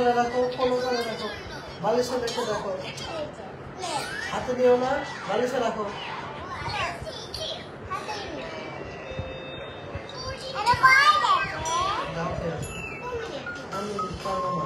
ওখানে রাখো, ফোন ওখানে রাখো, বালিশে রেখে রাখো, হাতে দিও না, বালিশে রাখো। আমি পারবো না।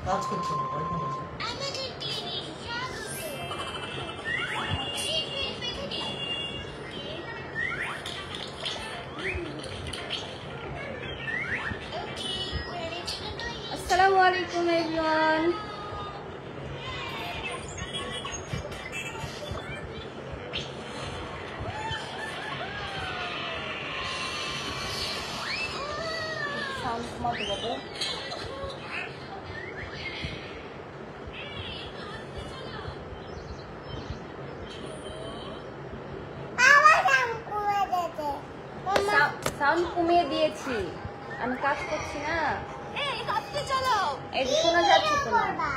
কাজ করছে না, আসসালামু আলাইকুম এভরিওয়ান। সাউন্ড কমাতে যাবে। সাউন্ড কমিয়ে দিয়েছি, আমি কাজ করছি না। এই যে শোনা যাচ্ছে তো না,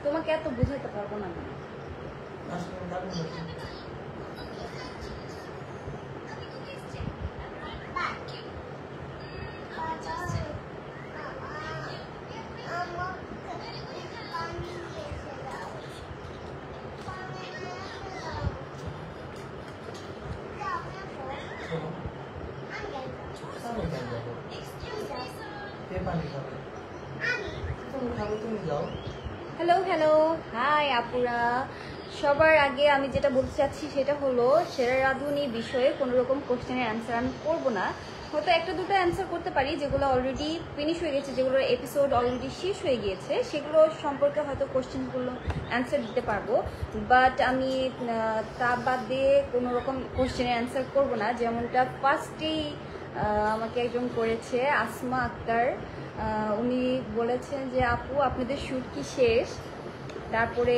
তোমাকে এত বুঝাতে পারবো না। হ্যালো হ্যালো, হাই আপুরা। সবার আগে আমি যেটা বলতে চাচ্ছি সেটা হলো সেরা রাঁধুনি বিষয়ে কোনো রকম কোশ্চেনের অ্যান্সার আমি করবো না। হয়তো একটা দুটো অ্যান্সার করতে পারি যেগুলো অলরেডি ফিনিশ হয়ে গেছে, যেগুলোর এপিসোড অলরেডি শেষ হয়ে গিয়েছে, সেগুলো সম্পর্কে হয়তো কোশ্চেনগুলো অ্যান্সার দিতে পারবো। বাট আমি তা বাদ দিয়ে কোনো রকম কোশ্চেনের অ্যান্সার করবো না। যেমনটা ফার্স্টেই আমাকে একজন করেছে, আসমা আক্তার। উনি বলেছেন যে আপু আপনাদের শ্যুট কি শেষ? তারপরে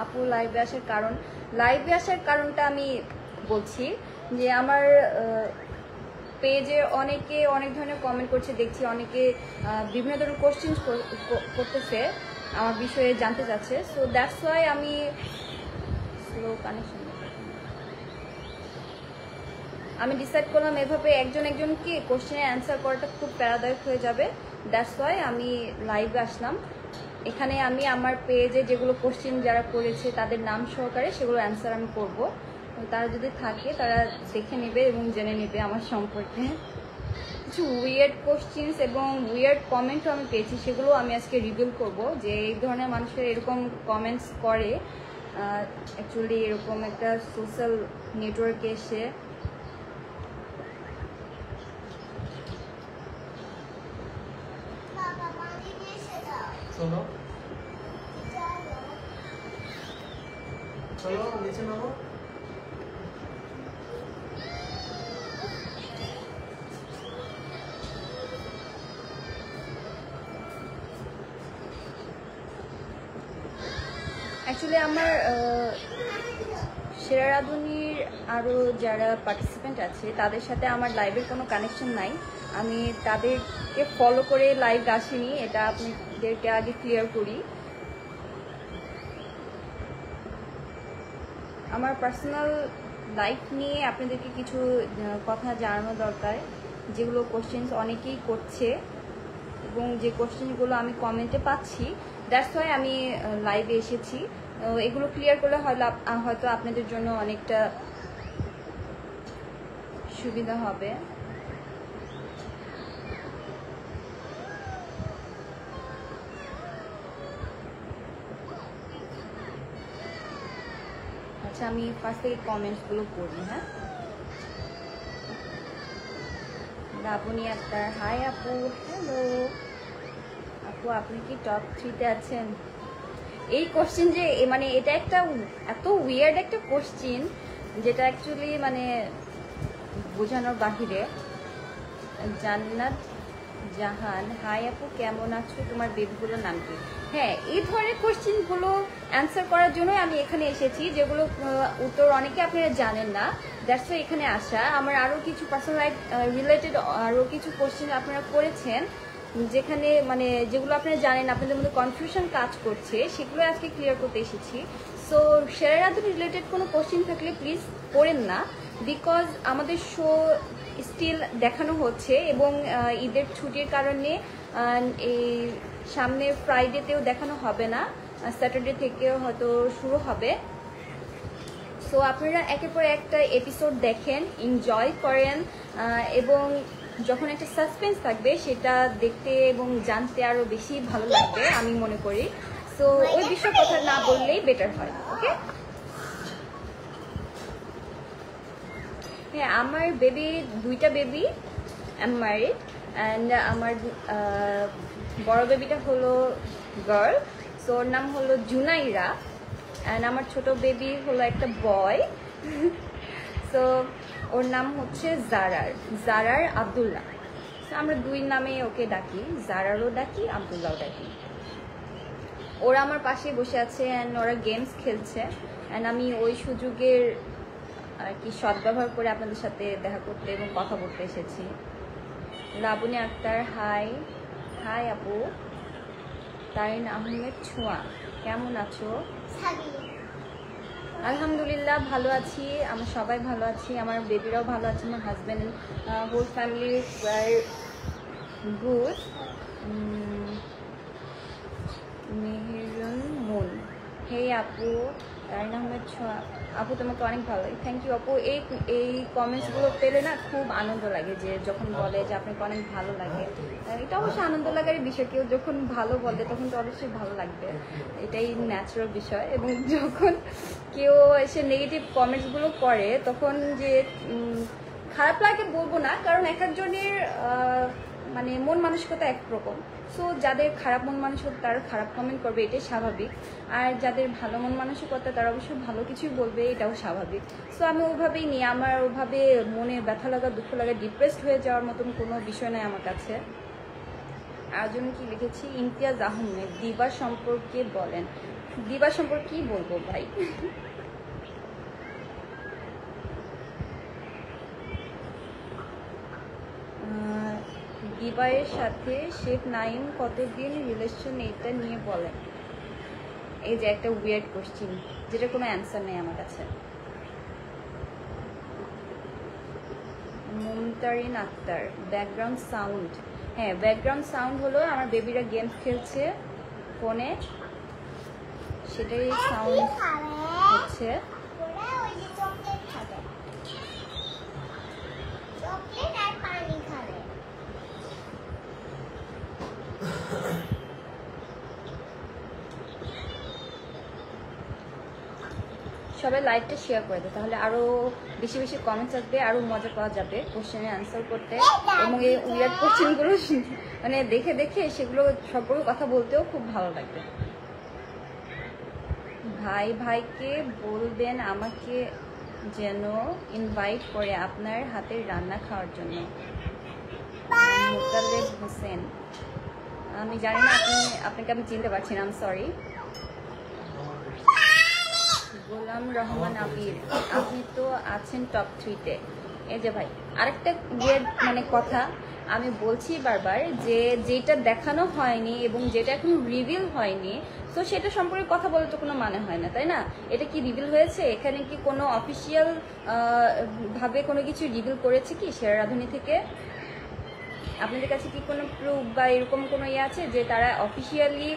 আপু লাইভে আসার কারণটা আমি বলছি যে আমার পেজে অনেকে অনেক ধরনের কমেন্ট করছে, দেখছি অনেকে বিভিন্ন ধরনের কোশ্চেন করতেছে, আমার বিষয়ে জানতে চাচ্ছে। সো দ্যাটস ওয়াই আমি স্লো কানেকশন আমি ডিসাইড করলাম এভাবে একজনকে কোশ্চেনের অ্যান্সার করাটা খুব প্যারাদায়ক হয়ে যাবে। দ্যাটস ওয়াই আমি লাইভে আসলাম। এখানে আমি আমার পেজে যেগুলো কোশ্চেন যারা করেছে তাদের নাম সহকারে সেগুলো অ্যান্সার আমি করব। তারা যদি থাকে তারা দেখে নেবে এবং জেনে নেবে আমার সম্পর্কে। কিছু উইয়ার্ড কোশ্চেন্স এবং উইয়ার্ড কমেন্টও আমি পেয়েছি, সেগুলো আমি আজকে রিভিল করব যে এই ধরনের মানুষের এরকম কমেন্টস করে অ্যাকচুয়ালি এরকম একটা সোশ্যাল নেটওয়ার্কে এসে। চলো চলো নিচে নামো। অ্যাকচুয়ালি আমার সেরা রাঁধুনির আরও যারা পার্টিসিপেন্ট আছে তাদের সাথে আমার লাইভের কোনো কানেকশন নাই। আমি তাদেরকে ফলো করে লাইভ আসিনি, এটা আপনাদেরকে আগে ক্লিয়ার করি। আমার পার্সোনাল লাইফ নিয়ে আপনাদেরকে কিছু কথা জানানো দরকার, যেগুলো কোশ্চেন্স অনেকেই করছে এবং যে কোশ্চেনগুলো আমি কমেন্টে পাচ্ছি, দ্যাটস ওয়াই আমি লাইভে এসেছি। এগুলো ক্লিয়ার করলে হয়তো আপনাদের জন্য অনেকটা সুবিধা হবে। আচ্ছা, আমি ফার্স্ট থেকে কমেন্টসগুলো পড়ি। হ্যাঁ, লাবণী আক্তার, হাই আপু। হ্যালো আপু, আপনি কি টপ 3-তে আছেন? এই কোশ্চেন যে মানে এটা একটা এত উইয়ার্ড একটা কোশ্চেন যেটা অ্যাকচুয়ালি মানে বোঝানোর বাহিরে। জান্নাত জাহান, হাই আপু কেমন আছো, তোমার বেবিগুলোর নাম কি? হ্যাঁ, এই ধরনের কোশ্চেনগুলো অ্যান্সার করার জন্যই আমি এখানে এসেছি, যেগুলো উত্তর অনেকে আপনারা জানেন না। দ্যাটস ওয়াই এখানে আসা। আমার আরও কিছু পার্সোনাল লাইফ রিলেটেড আরও কিছু কোশ্চেন আপনারা করেছেন, যেখানে মানে যেগুলো আপনারা জানেন, আপনাদের মধ্যে কনফিউশন কাজ করছে, সেগুলো আজকে ক্লিয়ার করতে এসেছি। সো সেরা রাধুন রিলেটেড কোনো কোশ্চেন থাকলে প্লিজ করেন না, বিকজ আমাদের শো স্টিল দেখানো হচ্ছে এবং ঈদের ছুটির কারণে এই সামনে ফ্রাইডেতেও দেখানো হবে না, স্যাটারডে থেকেও হয়তো শুরু হবে। সো আপনারা একের পর একটা এপিসোড দেখেন, এনজয় করেন, এবং যখন একটা সাসপেন্স থাকবে সেটা দেখতে এবং জানতে আরও বেশি ভালো লাগবে আমি মনে করি। সো ওই বিষয়ে কথা না বললেই বেটার হয়। ওকে, হ্যাঁ, আমার বেবি, দুইটা baby, I am married, and আমার বড় বেবিটা হলো গার্ল, সো ওর নাম হলো জুনাইরা, অ্যান্ড আমার ছোট বেবি হলো একটা বয়, সো ওর নাম হচ্ছে জারার আব্দুল্লাহ। সো আমরা দুই নামে ওকে ডাকি, জারারও ডাকি, আব্দুল্লাহও ডাকি। ওরা আমার পাশে বসে আছে অ্যান্ড ওরা গেমস খেলছে, অ্যান্ড আমি ওই সুযোগের আর কি সদ্ব্যবহার করে আপনাদের সাথে দেখা করতে এবং কথা বলতে এসেছি। লাবণী আক্তার, হাই। হাই আপু। তারিন আহমেদ ছোঁয়া, কেমন আছো? আলহামদুলিল্লাহ ভালো আছি, আমরা সবাই ভালো আছি, আমার বেবিরাও ভালো আছে, আমার husband, whole family good. Meherun Moon, hey আপু। তারিন আহমেদ ছোঁয়া, আপু তোমাকে অনেক ভালো লাগে। থ্যাংক ইউ আপু। এই কমেন্টসগুলো পেলে না খুব আনন্দ লাগে, যে যখন বলে যে আপনাকে অনেক ভালো লাগে, এটা অবশ্যই আনন্দ লাগার বিষয়। কেউ যখন ভালো বলে তখন তো অবশ্যই ভালো লাগবে, এটাই ন্যাচারাল বিষয়। এবং যখন কেউ এসে নেগেটিভ কমেন্টসগুলো করে তখন যে খারাপ লাগে বলবো না, কারণ এক একজনের মানে মন মানসিকতা একরকম। সো যাদের খারাপ মন মানসিকতা তারা খারাপ কমেন্ট করবে, এটাই স্বাভাবিক। আর যাদের ভালো মন মানসিকতা তারা অবশ্যই ভালো কিছুই বলবে, এটাও স্বাভাবিক। সো আমি ওভাবেই নিই, আমার ওভাবে মনে ব্যথা লাগা, দুঃখ লাগা, ডিপ্রেসড হয়ে যাওয়ার মতন কোনো বিষয় নয় আমার কাছে। আর জন্য কি লিখেছি, ইমতিয়াজ আহমেদ, দিবা সম্পর্কে বলেন। দিবা সম্পর্কে কি বলবো ভাই? দিবাইয়ের সাথে শেখ নাইম কতদিন রিলেশন, এটা নিয়ে বলেন। এই যে একটা উইয়ার্ড কোশ্চেন, যেটা কোনো অ্যান্সার নেই আমার কাছে। Mumtarin Akter, background sound. হ্যাঁ, ব্যাকগ্রাউন্ড সাউন্ড হলো আমার বেবিরা গেমস খেলছে ফোনে, সেটাই সাউন্ড হচ্ছে। সবাই লাইভটা শেয়ার করে দেয়, তাহলে আরো বেশি বেশি কমেন্টস আসবে, আরো মজা পাওয়া যাবে কোশ্চেনের অ্যান্সার করতে, এবং এই উইয়ার্ড কোশ্চেনগুলো মানে দেখে দেখে সেগুলো সম্পর্কে কথা বলতেও খুব ভালো লাগবে। ভাইকে বলবেন আমাকে যেন ইনভাইট করে আপনার হাতের রান্না খাওয়ার জন্য। মোতালেব হোসেন, আমি জানি না আপনাকে আমি চিনতে পারছি না, আই এম সরি। গোলাম রহমান আবির, আপনি তো আছেন টপ 3-তে। এই যে ভাই, আরেকটা মানে কথা আমি বলছি বারবার, যে যেটা দেখানো হয়নি এবং যেটা এখন রিভিল হয়নি, তো সেটা সম্পর্কে কথা বলে তো কোনো মানে হয় না, তাই না? এটা কি রিভিল হয়েছে? এখানে কি কোনো অফিসিয়াল ভাবে কোনো কিছু রিভিল করেছে কি সেরা রাঁধুনি থেকে? আপনাদের কাছে কি কোনো প্রুফ বা এরকম কোনো ইয়ে আছে যে তারা অফিসিয়ালি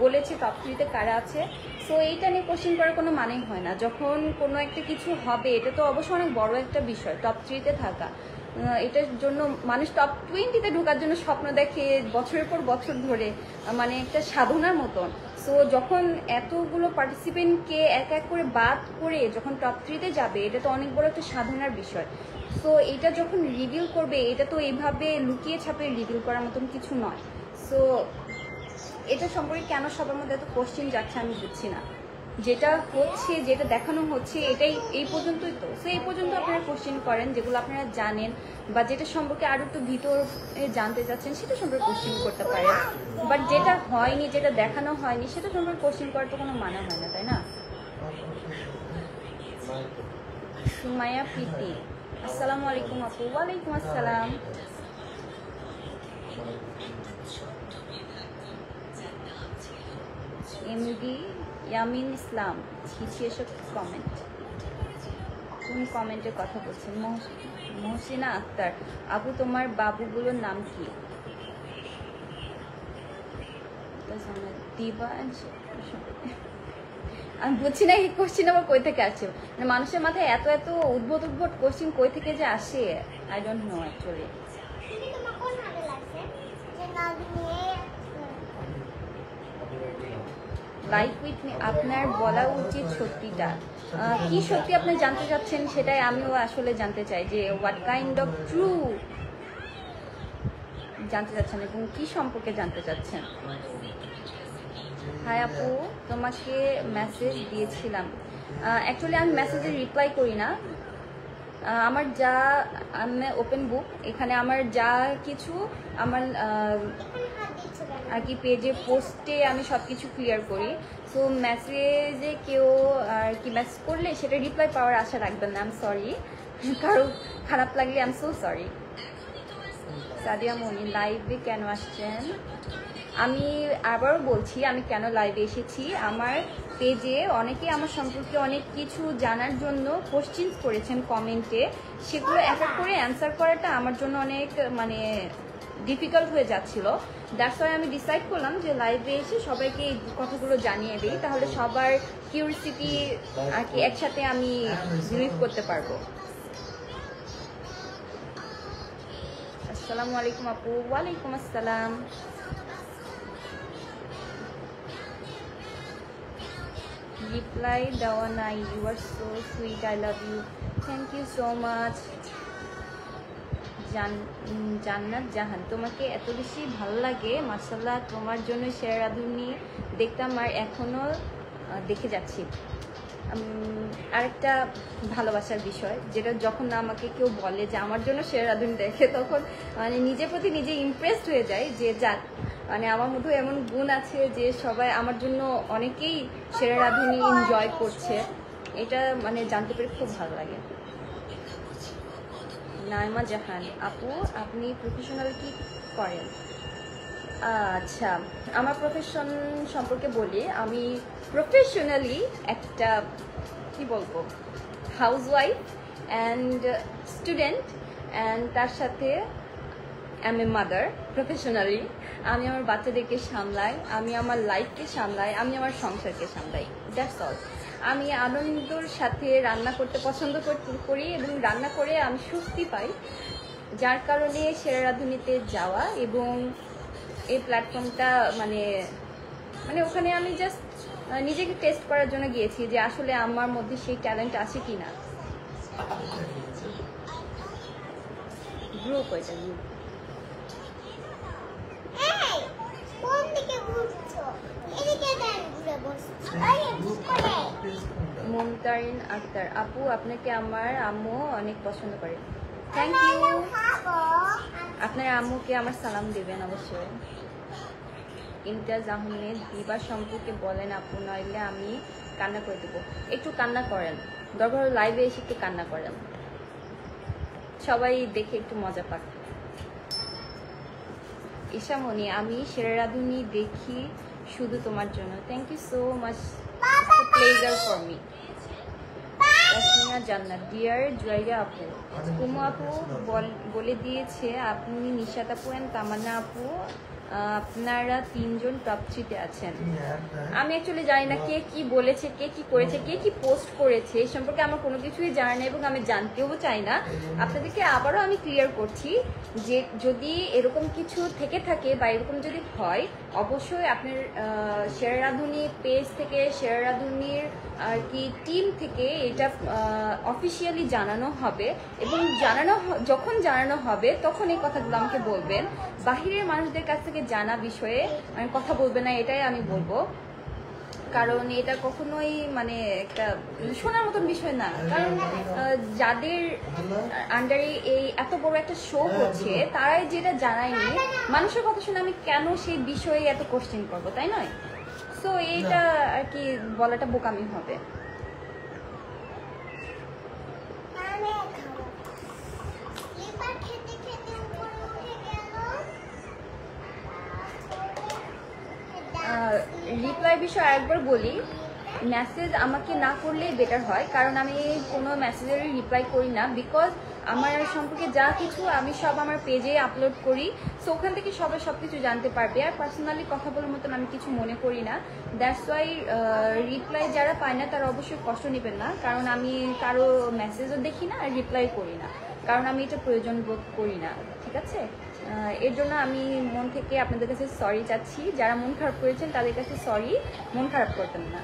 বলেছে টপ 3-তে কারা আছে? সো এইটা নিয়ে কোশ্চেন করার কোনো মানেই হয় না। যখন কোনো একটা কিছু হবে, এটা তো অবশ্যই অনেক বড় একটা বিষয়, টপ 3-তে থাকা। এটার জন্য মানুষ টপ 20-তে ঢোকার জন্য স্বপ্ন দেখে বছরের পর বছর ধরে, মানে একটা সাধনার মতন। সো যখন এতগুলো পার্টিসিপেন্টকে এক এক করে বাদ করে যখন টপ 3-তে যাবে, এটা তো অনেক বড় একটা সাধনার বিষয়। সো এটা যখন রিভিল করবে, এটা তো এইভাবে লুকিয়ে ছাপিয়ে রিভিল করার মতন কিছু নয়। সো এটা সম্পর্কে কেন সবার মধ্যে এত কোশ্চেন যাচ্ছে আমি বুঝছি না। যেটা হচ্ছে, যেটা দেখানো হচ্ছে, এটাই এই পর্যন্তই তো। সো এই পর্যন্ত আপনারা কোশ্চেন করেন যেগুলো আপনারা জানেন বা যেটা সম্পর্কে আরো একটু ভিতরে জানতে চাচ্ছেন সেটা সম্পর্কে কোশ্চেন করতে পারেন। বাট যেটা হয়নি, যেটা দেখানো হয়নি সেটা সম্পর্কে কোশ্চেন করার তো কোনো মানে হয় না, তাই না? সুমাইয়া প্রীতি, আসসালামু আলাইকুম আপু। ওয়ালাইকুম আসসালাম। এমডি ইয়ামিন ইসলাম, কিছু এসব কমেন্ট, কোন কমেন্টের কথা বলছেন? মহসিনা আক্তার, আপু তোমার বাবুগুলোর নাম কি? দিবা and আমি বুঝছি না এই কোশ্চেন আবার কই থেকে আসছে। মানে মানুষের মাথায় এত এত উদ্ভট উদ্ভট কোশ্চেন কই থেকে যে আসে, I don't know actually. Life with me, আপনার বলা উচিত সত্যিটা। কি সত্যি আপনি জানতে চাচ্ছেন সেটাই আমিও আসলে জানতে চাই, যে হোয়াট কাইন্ড অফ ট্রু জানতে চাচ্ছেন এবং কি সম্পর্কে জানতে চাচ্ছেন। হাই আপু, তোমাকে মেসেজ দিয়েছিলাম। অ্যাকচুয়ালি আমি মেসেজে রিপ্লাই করি না। আমার যা, আমি ওপেন বুক, এখানে আমার যা কিছু আমার আর কি পেজে পোস্টে আমি সব কিছু ক্লিয়ার করি। সো মেসেজে কেউ আর কি মেসেজ করলে সেটা রিপ্লাই পাওয়ার আশা রাখবেন না। আই এম সরি, কারো খারাপ লাগলে I am so sorry. Sadia Moni, লাইভে কেন আসছেন? আমি আবারও বলছি আমি কেন লাইভে এসেছি। আমার পেজে অনেকে আমার সম্পর্কে অনেক কিছু জানার জন্য কোশ্চেন করেছেন কমেন্টে, সেগুলো এক এক করে অ্যান্সার করাটা আমার জন্য অনেক মানে ডিফিকাল্ট হয়ে যাচ্ছিল। দ্যাটস ওয়াই আমি ডিসাইড করলাম যে লাইভে এসে সবাইকে এই কথাগুলো জানিয়ে দিই, তাহলে সবার কিউরিসিটি আর কি একসাথে আমি রিলিভ করতে পারবো। আসসালামু আলাইকুম আপু। ওয়ালাইকুম আসসালাম। রিপ্লাই দেওয়া নাই, you are so sweet, I love you, thank you so much. Jannat Jahan, তোমাকে এত বেশি ভালো লাগে, মাশাআল্লাহ, তোমার জন্য শেয়ার রাঁধুনি দেখতাম আর এখনও দেখে যাচ্ছি। আরেকটা ভালোবাসার বিষয়, যেটা যখন আমাকে কেউ বলে যে আমার জন্য শেয়ার রাঁধুনি দেখে, তখন মানে নিজের প্রতি নিজে ইমপ্রেসড হয়ে যায় যে যাক, মানে আমার মধ্যে এমন গুণ আছে যে সবাই আমার জন্য অনেকেই শেয়ার রাঁধুনি এনজয় করছে, এটা মানে জানতে পেরে খুব ভালো লাগে। নাইমা জাহান, আপু আপনি প্রফেশনাল কি করেন? আচ্ছা, আমার প্রফেশন সম্পর্কে বলি। আমি প্রফেশনালি একটা কি বলবো, হাউসওয়াইফ অ্যান্ড স্টুডেন্ট, অ্যান্ড তার সাথে I M a mother. Professionally আমি আমার বাচ্চাদেরকে সামলাই, আমি আমার লাইফকে সামলাই, আমি আমার সংসারকে সামলাই, দ্যাটস অল। আমি আনন্দর সাথে রান্না করতে পছন্দ করি এবং রান্না করে আমি স্বস্তি পাই, যার কারণে সেরা রাঁধুনিতে যাওয়া এবং এই প্ল্যাটফর্মটা মানে মানে ওখানে আমি জাস্ট নিজেকে টেস্ট করার জন্য গিয়েছি যে আসলে আমার মধ্যে সেই ট্যালেন্ট আছে কি না। গ্রুপ, ওইটা গ্রুপ। মুমতারিন আক্তার, আপু আপনাকে আমার আম্মু অনেক পছন্দ করে, থ্যাংক ইউ। আপনার আম্মুকে আমার সালাম দেবেন অবশ্যই। ইমতিয়াজ আহমেদ, দিবা সম্পর্কে বলেন আপু, নইলে আমি কান্না করে দেবো। একটু কান্না করেন, দরকার লাইভে এসে একটু কান্না করেন, সবাই দেখে একটু মজা পাক। ঈশামণি, আমি সেরা রাঁধুনি দেখি শুধু তোমার জন্য, thank you so much, pleasure for me. Tasmia Jannat, dear জুয়াইরা আপু, কুমু আপু বলে দিয়েছে আপনি নিশাত আপু অ্যান্ড তামান্না আপু আপনারা তিনজন টপ 3-তে আছেন। আমি অ্যাকচুয়ালি জানি না কে কি বলেছে, কে কি করেছে, কে কি পোস্ট করেছে, এই সম্পর্কে আমার কোনো কিছুই জানা নেই এবং আমি জানতেও চাই না। আপনাদেরকে আবারও আমি ক্লিয়ার করছি যে যদি এরকম কিছু থেকে থাকে বা এরকম যদি হয়, অবশ্যই আপনার শেয়ার রাঁধুনি পেজ থেকে, শেয়ার রাঁধুনির আর কি টিম থেকে এটা অফিসিয়ালি জানানো হবে এবং যখন জানানো হবে তখন এই কথাগুলো আমাকে বলবেন। বাহিরের মানুষদের কাছ থেকে জানা বিষয়ে কথা বলবে না, এটাই আমি বলবো। কারণ এটা কখনোই মানে একটা শোনার মতন বিষয় না। কারণ যাদের আন্ডারে এই এত বড় একটা শো হচ্ছে তারাই যেটা জানায়নি, মানুষের কথা শুনে আমি কেন সেই বিষয়ে এত কোশ্চেন করবো, তাই নয়? সো এইটা আর কি বলাটা বোকামি হবে। রিপ্লাই বিষয় একবার বলি, মেসেজ আমাকে না করলেই বেটার হয়, কারণ আমি কোনো মেসেজেরই রিপ্লাই করি না। বিকজ আমার সম্পর্কে যা কিছু আমি সব আমার পেজে আপলোড করি, সো ওখান থেকে সবাই সব কিছু জানতে পারবে। আর পার্সোনালি কথা বলার মতন আমি কিছু মনে করি না। দ্যাটস ওয়াই রিপ্লাই যারা পায় না তারা অবশ্যই কষ্ট নেবেন না, কারণ আমি কারো মেসেজও দেখি না আর রিপ্লাই করি না, কারণ আমি এটা প্রয়োজন বোধ করি না। ঠিক আছে? এর জন্য আমি মন থেকে আপনাদের কাছে সরি চাচ্ছি। যারা মন খারাপ করেছেন তাদের কাছে সরি, মন খারাপ করতেন না।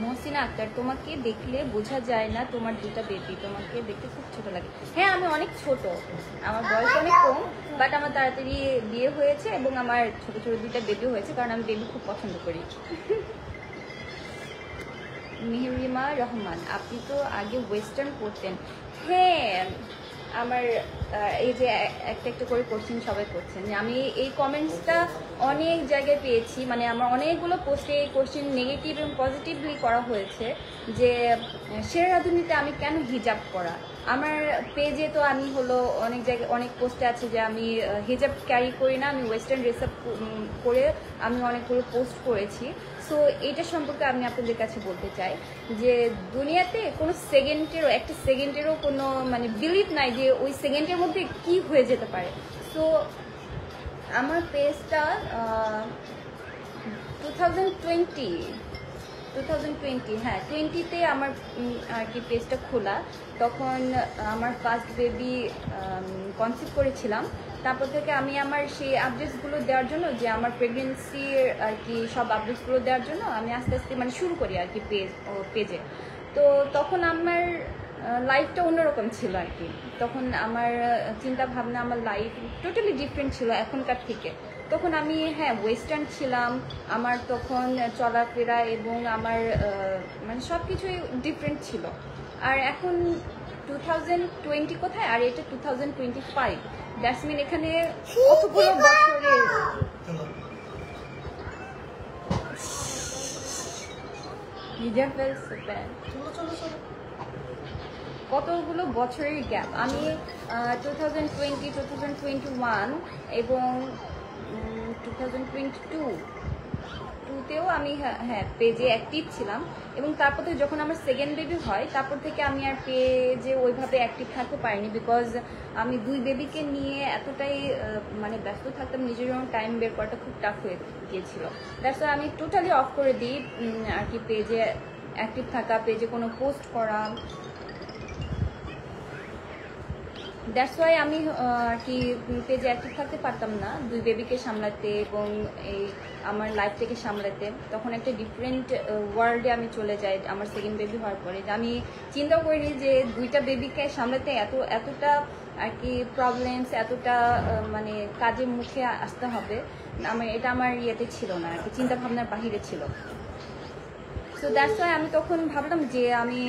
মহসিনা আক্তার, তোমাকে দেখলে বোঝা যায় না তোমার দুটা বেবি, তোমাকে দেখতে খুব ছোট লাগে। হ্যাঁ, আমি অনেক ছোট, আমার বয়স অনেক কম, বাট আমার তাড়াতাড়ি বিয়ে হয়েছে এবং আমার ছোট ছোট দুইটা বেবি হয়েছে, কারণ আমি বেবি খুব পছন্দ করি। মেহরিমা রহমান, আপনি তো আগে ওয়েস্টার্ন করতেন। হ্যাঁ, আমার এই যে একটা একটা করে কোশ্চেন সবাই করছেন, আমি এই কমেন্টসটা অনেক জায়গায় পেয়েছি, মানে আমার অনেকগুলো পোস্টে এই কোশ্চেন নেগেটিভ এবং পজিটিভলি করা হয়েছে যে সেরা রাঁধুনিতে আমি কেন হিজাব করা। আমার পেজে তো আমি হলো অনেক জায়গায় অনেক পোস্টে আছে যে আমি হিজাব ক্যারি করি না, আমি ওয়েস্টার্ন ড্রেস আপ করে আমি অনেকগুলো পোস্ট করেছি। সো এইটা সম্পর্কে আমি আপনাদের কাছে বলতে চাই যে দুনিয়াতে কোনো একটা সেকেন্ডেরও কোনো মানে বিলিভ নাই যে ওই সেকেন্ডের মধ্যে কি হয়ে যেতে পারে। সো আমার পেজটা 2020 হ্যাঁ 20তে আমার আর কি পেজটা খোলা। তখন আমার ফার্স্ট বেবি কনসিভ করেছিলাম। তারপর থেকে আমি আমার সেই আপডেটসগুলো দেওয়ার জন্য, যে আমার প্রেগনেন্সির আর কি সব আপডেটসগুলো দেওয়ার জন্য আমি আস্তে আস্তে মানে শুরু করি আর কি পেজে। তো তখন আমার লাইফটা অন্যরকম ছিল আর কি। তখন আমার চিন্তা ভাবনা, আমার লাইফ টোটালি ডিফারেন্ট ছিল এখনকার থেকে। তখন আমি হ্যাঁ ওয়েস্টার্ন ছিলাম, আমার তখন চলাফেরা এবং আমার মানে সব কিছুই ডিফারেন্ট ছিল। আর এখন 2020 কোথায়, আর এটা 2025, দ্যাটস মিন এখানে কতগুলো বছরের কতগুলো বছরের গ্যাপ। আমি 2020, 2021 এবং 2022তেও আমি হ্যাঁ পেজে অ্যাক্টিভ ছিলাম। এবং তারপর থেকে যখন আমার সেকেন্ড বেবি হয়, তারপর থেকে আমি আর পেজে ওইভাবে অ্যাক্টিভ থাকতে পারিনি, বিকজ আমি দুই বেবিকে নিয়ে এতটাই মানে ব্যস্ত থাকতাম, নিজের জন্য টাইম বের করাটা খুব টাফ হয়ে গিয়েছিল। দ্যাটস ওয়াই আমি টোটালি অফ করে দিই আর কি পেজে অ্যাক্টিভ থাকা, পেজে কোনো পোস্ট করা। দ্যাটস ওয়াই আমি আর কি পেজে অ্যাক্টিভ থাকতে পারতাম না দুই বেবিকে সামলাতে এবং এই আমার লাইফটাকে সামলাতে। তখন একটা ডিফারেন্ট ওয়ার্ল্ডে আমি চলে যাই আমার সেকেন্ড বেবি হওয়ার পরে। আমি চিন্তাও করিনি যে দুইটা বেবিকে সামলাতে এতটা আর কি প্রবলেমস, এতটা মানে কাজের মুখে আসতে হবে। এটা আমার ইয়েতে ছিল না আর কি, চিন্তা ভাবনার বাহিরে ছিল। সো দ্যাটস ওয়াই আমি তখন ভাবলাম যে আমি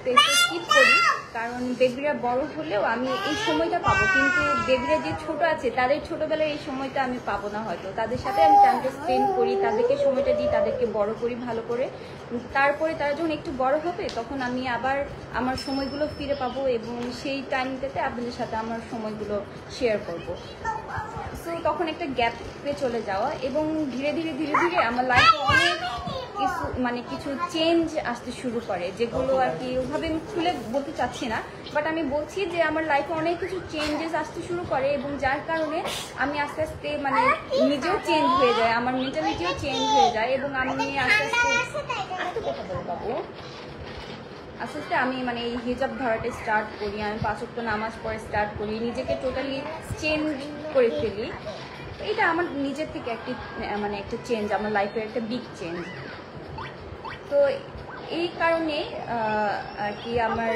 পেজটা স্কিপ করি, কারণ বেবিরা বড় হলেও আমি এই সময়টা পাবো, কিন্তু বেবিরা যে ছোট আছে তাদের ছোটবেলায় এই সময়টা আমি পাবো না হয়তো। তাদের সাথে আমি টাইমটা স্পেন্ড করি, তাদেরকে সময়টা দিই, তাদেরকে বড় করি ভালো করে। তারপরে তারা যখন একটু বড় হবে তখন আমি আবার আমার সময়গুলো ফিরে পাবো এবং সেই টাইমটাতে আপনাদের সাথে আমার সময়গুলো শেয়ার করব। সো তখন একটা গ্যাপে চলে যাওয়া এবং ধীরে ধীরে আমার লাইফে অনেক কিছু চেঞ্জ আসতে শুরু করে, যেগুলো আর কি ওভাবে আমি খুলে বলতে চাচ্ছি না, বাট আমি বলছি যে আমার লাইফে অনেক কিছু চেঞ্জেস আসতে শুরু করে এবং যার কারণে আমি আস্তে আস্তে মানে নিজেও চেঞ্জ হয়ে যায়, আমার মেন্টালিটিও চেঞ্জ হয়ে যায় এবং আমি আস্তে আস্তে কথা বলো বাবু, আস্তে আস্তে আমি মানে এই হিজাব ধরাটা স্টার্ট করি, আমি 5 ওয়াক্ত নামাজ পড়ে স্টার্ট করি, নিজেকে টোটালি চেঞ্জ করে ফেলি। এটা আমার নিজের থেকে একটা চেঞ্জ, আমার লাইফের একটা বিগ চেঞ্জ। তো এই কারণে আর কি আমার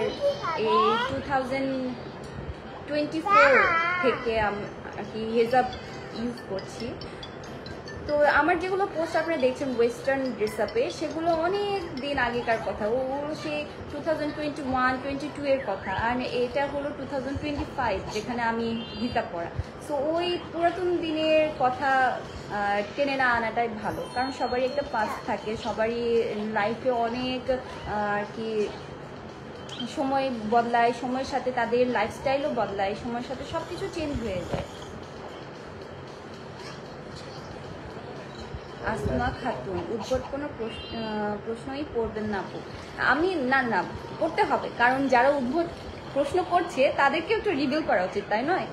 এই 2024 থেকে আর কি হিজাব ইউজ করছি। তো আমার যেগুলো পোস্ট আপনারা দেখছেন ওয়েস্টার্ন ড্রেস আপে, সেগুলো অনেক দিন আগেকার কথা, ওগুলো সেই 2021-22 এর কথা, আর এটা হলো 2025 যেখানে আমি হিসাব পড়া। সো ওই পুরাতন দিনের কথা টেনে না আনাটাই ভালো, কারণ সবারই একটা পাস্ট থাকে, সবারই লাইফে অনেক আর কি সময় বদলায়, সময়ের সাথে তাদের লাইফস্টাইলও বদলায়, সময়ের সাথে সব কিছু চেঞ্জ হয়ে যায়। আসমা খাতুন, উদ্ভট কোনো প্রশ্নই পড়বেন না আপু। আমি না পড়তে হবে, কারণ যারা উদ্ভট প্রশ্ন করছে তাদেরকেও একটু রিভিল করা উচিত, তাই নয়?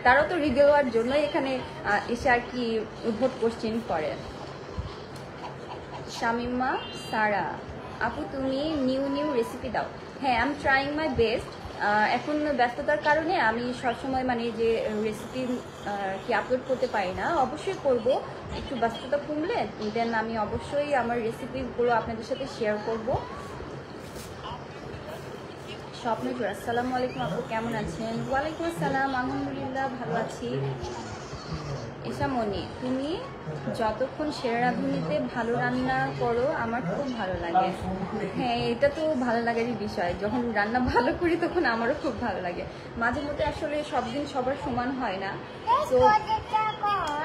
তারাও তো রিভিল হওয়ার জন্যই এখানে এসে আর কি উদ্ভট কোশ্চেন করে। শামিমা সারা আপু, তুমি নিউ রেসিপি দাও। হ্যাঁ, I am trying my best. এখন ব্যস্ততার কারণে আমি সবসময় মানে যে রেসিপি কি আপলোড করতে পারি না, অবশ্যই করব। একটু ব্যস্ততা কমলে দেন আমি অবশ্যই আমার রেসিপিগুলো আপনাদের সাথে শেয়ার করব। স্বপ্নজোর, আসসালামু আলাইকুম আপু, কেমন আছেন? ওয়ালাইকুম আসসালাম, আলহামদুলিল্লাহ ভালো আছি। এসামনি, তুমি যতক্ষণ সেরা রাঁধুনিতে ভালো রান্না করো আমার খুব ভালো লাগে। হ্যাঁ, এটা তো ভালো লাগারই বিষয়, যখন রান্না ভালো করি তখন আমারও খুব ভালো লাগে। মাঝে মধ্যে আসলে সব দিন সবার সমান হয় না, তো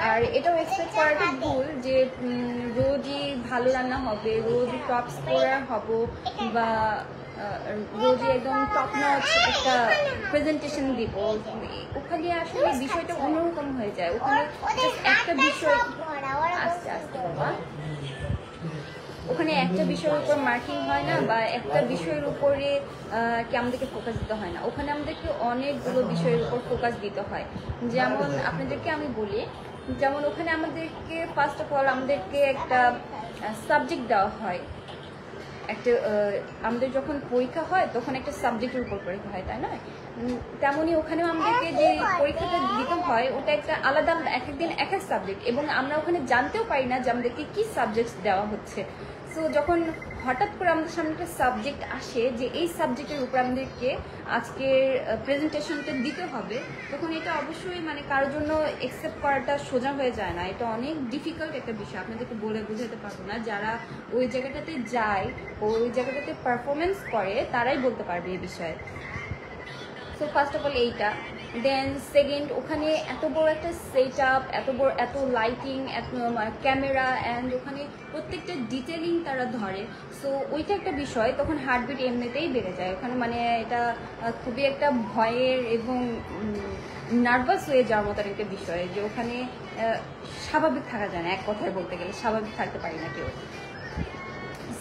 আর এটাও এক্সপেক্ট করাটা ভুল যে রোজই ভালো রান্না হবে, রোজই টপ স্কোরার হব, বা রোজই একদম টপ নচ একটা প্রেজেন্টেশন দিব। ওখানে আসলে বিষয়টা অন্যরকম হয়ে যায়। ওখানে একটা বিষয় আস্তে আস্তে বাবা, ওখানে একটা বিষয়ের উপর মার্কিং হয় না, বা একটা বিষয়ের উপরে কি আমাদেরকে ফোকাস দিতে হয় না, ওখানে আমাদেরকে অনেকগুলো বিষয়ের উপর ফোকাস দিতে হয়। যেমন আপনাদেরকে আমি বলি, যেমন ওখানে আমাদেরকে ফার্স্ট অফ অল আমাদেরকে একটা সাবজেক্ট দেওয়া হয়। একটা আমাদের যখন পরীক্ষা হয় তখন একটা সাবজেক্টের উপর পরীক্ষা হয়, তাই না? তেমনই ওখানেও আমাদেরকে যে পরীক্ষাটা দিতে হয় ওটা একটা আলাদা, এক একদিন এক এক সাবজেক্ট, এবং আমরা ওখানে জানতেও পারি না যে আমাদেরকে কি সাবজেক্ট দেওয়া হচ্ছে। সো যখন হঠাৎ করে আমাদের সামনে একটা সাবজেক্ট আসে যে এই সাবজেক্টের উপর আমাদেরকে আজকের প্রেজেন্টেশনটা দিতে হবে, তখন এটা অবশ্যই মানে কারোর জন্য একসেপ্ট করাটা সোজা হয়ে যায় না। এটা অনেক ডিফিকাল্ট একটা বিষয়, আপনাদেরকে বলে বোঝাতে পারবো না। যারা ওই জায়গাটাতে যায়, ওই জায়গাটাতে পারফরমেন্স করে, তারাই বলতে পারবে এই বিষয়ে। সো ফার্স্ট অফ অল এইটা, দেন সেকেন্ড, ওখানে এত বড় একটা সেট আপ, এত লাইটিং, এত ক্যামেরা, অ্যান্ড ওখানে প্রত্যেকটা ডিটেলিং তারা ধরে। সো ওইটা একটা বিষয়, তখন হার্টবিট এমনিতেই বেড়ে যায় ওখানে। মানে এটা খুবই একটা ভয়ের এবং নার্ভাস হয়ে যাওয়ার মতো একটা বিষয়, যে ওখানে স্বাভাবিক থাকা যায় না। এক কথায় বলতে গেলে স্বাভাবিক থাকতে পারি না কেউ।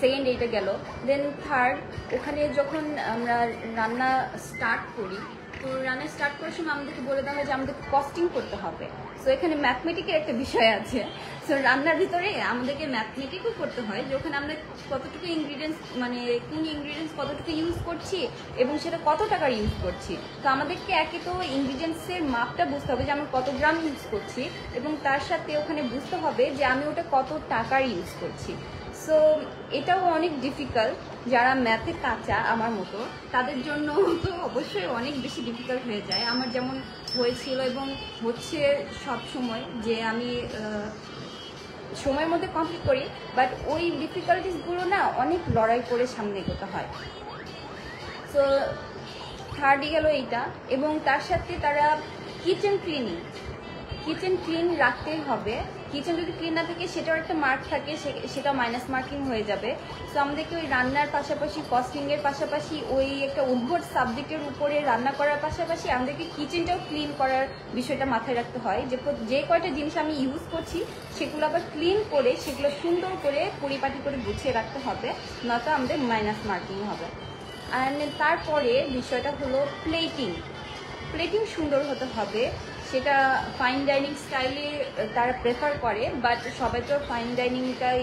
সেকেন্ড এইটা গেল। দেন থার্ড, ওখানে যখন আমরা রান্না স্টার্ট করি, তো রান্না স্টার্ট করার সময় আমাদেরকে বলে দেওয়া হয় যে আমাদের কস্টিং করতে হবে। সো এখানে ম্যাথমেটিকের একটা বিষয় আছে। সো রান্নার ভিতরে আমাদেরকে ম্যাথমেটিকও করতে হয়, যে ওখানে আমরা কতটুকু ইনগ্রিডিয়েন্টস, মানে কোন ইনগ্রিডিয়েন্টস কতটুকু ইউজ করছি এবং সেটা কত টাকার ইউজ করছি। তো আমাদেরকে একে তো ইনগ্রিডিয়েন্টসের মাপটা বুঝতে হবে যে আমরা কত গ্রাম ইউজ করছি, এবং তার সাথে ওখানে বুঝতে হবে যে আমি ওটা কত টাকার ইউজ করছি। সো এটাও অনেক ডিফিকাল্ট। যারা ম্যাথে কাঁচা আমার মতো, তাদের জন্য তো অবশ্যই অনেক বেশি ডিফিকাল্ট হয়ে যায়। আমার যেমন হয়েছিল এবং হচ্ছে সব সময়, যে আমি সময়ের মধ্যে কমপ্লিট করি, বাট ওই ডিফিকাল্টিসগুলো না অনেক লড়াই করে সামনে এগোতে হয়। সো থার্ডই গেল এইটা, এবং তার সাথে তারা কিচেন ক্লিন রাখতেই হবে। কিচেন যদি ক্লিন না থাকে সেটাও একটা মার্ক থাকে, সেটা মাইনাস মার্কিং হয়ে যাবে। সো আমাদেরকে ওই রান্নার পাশাপাশি, কস্টিংয়ের পাশাপাশি, ওই একটা উদ্ভট সাবজেক্টের উপরে রান্না করার পাশাপাশি আমাদেরকে কিচেনটাও ক্লিন করার বিষয়টা মাথায় রাখতে হয়, যে কয়টা জিনিস আমি ইউজ করছি সেগুলো আবার ক্লিন করে, সেগুলো সুন্দর করে পরিপাটি করে গুছিয়ে রাখতে হবে, নয়তো আমাদের মাইনাস মার্কিং হবে। অ্যান্ড তারপরে বিষয়টা হলো প্লেটিং সুন্দর হতে হবে। সেটা ফাইন ডাইনিং স্টাইলে তারা প্রেফার করে, বাট সবাই তো ফাইন ডাইনিংটাই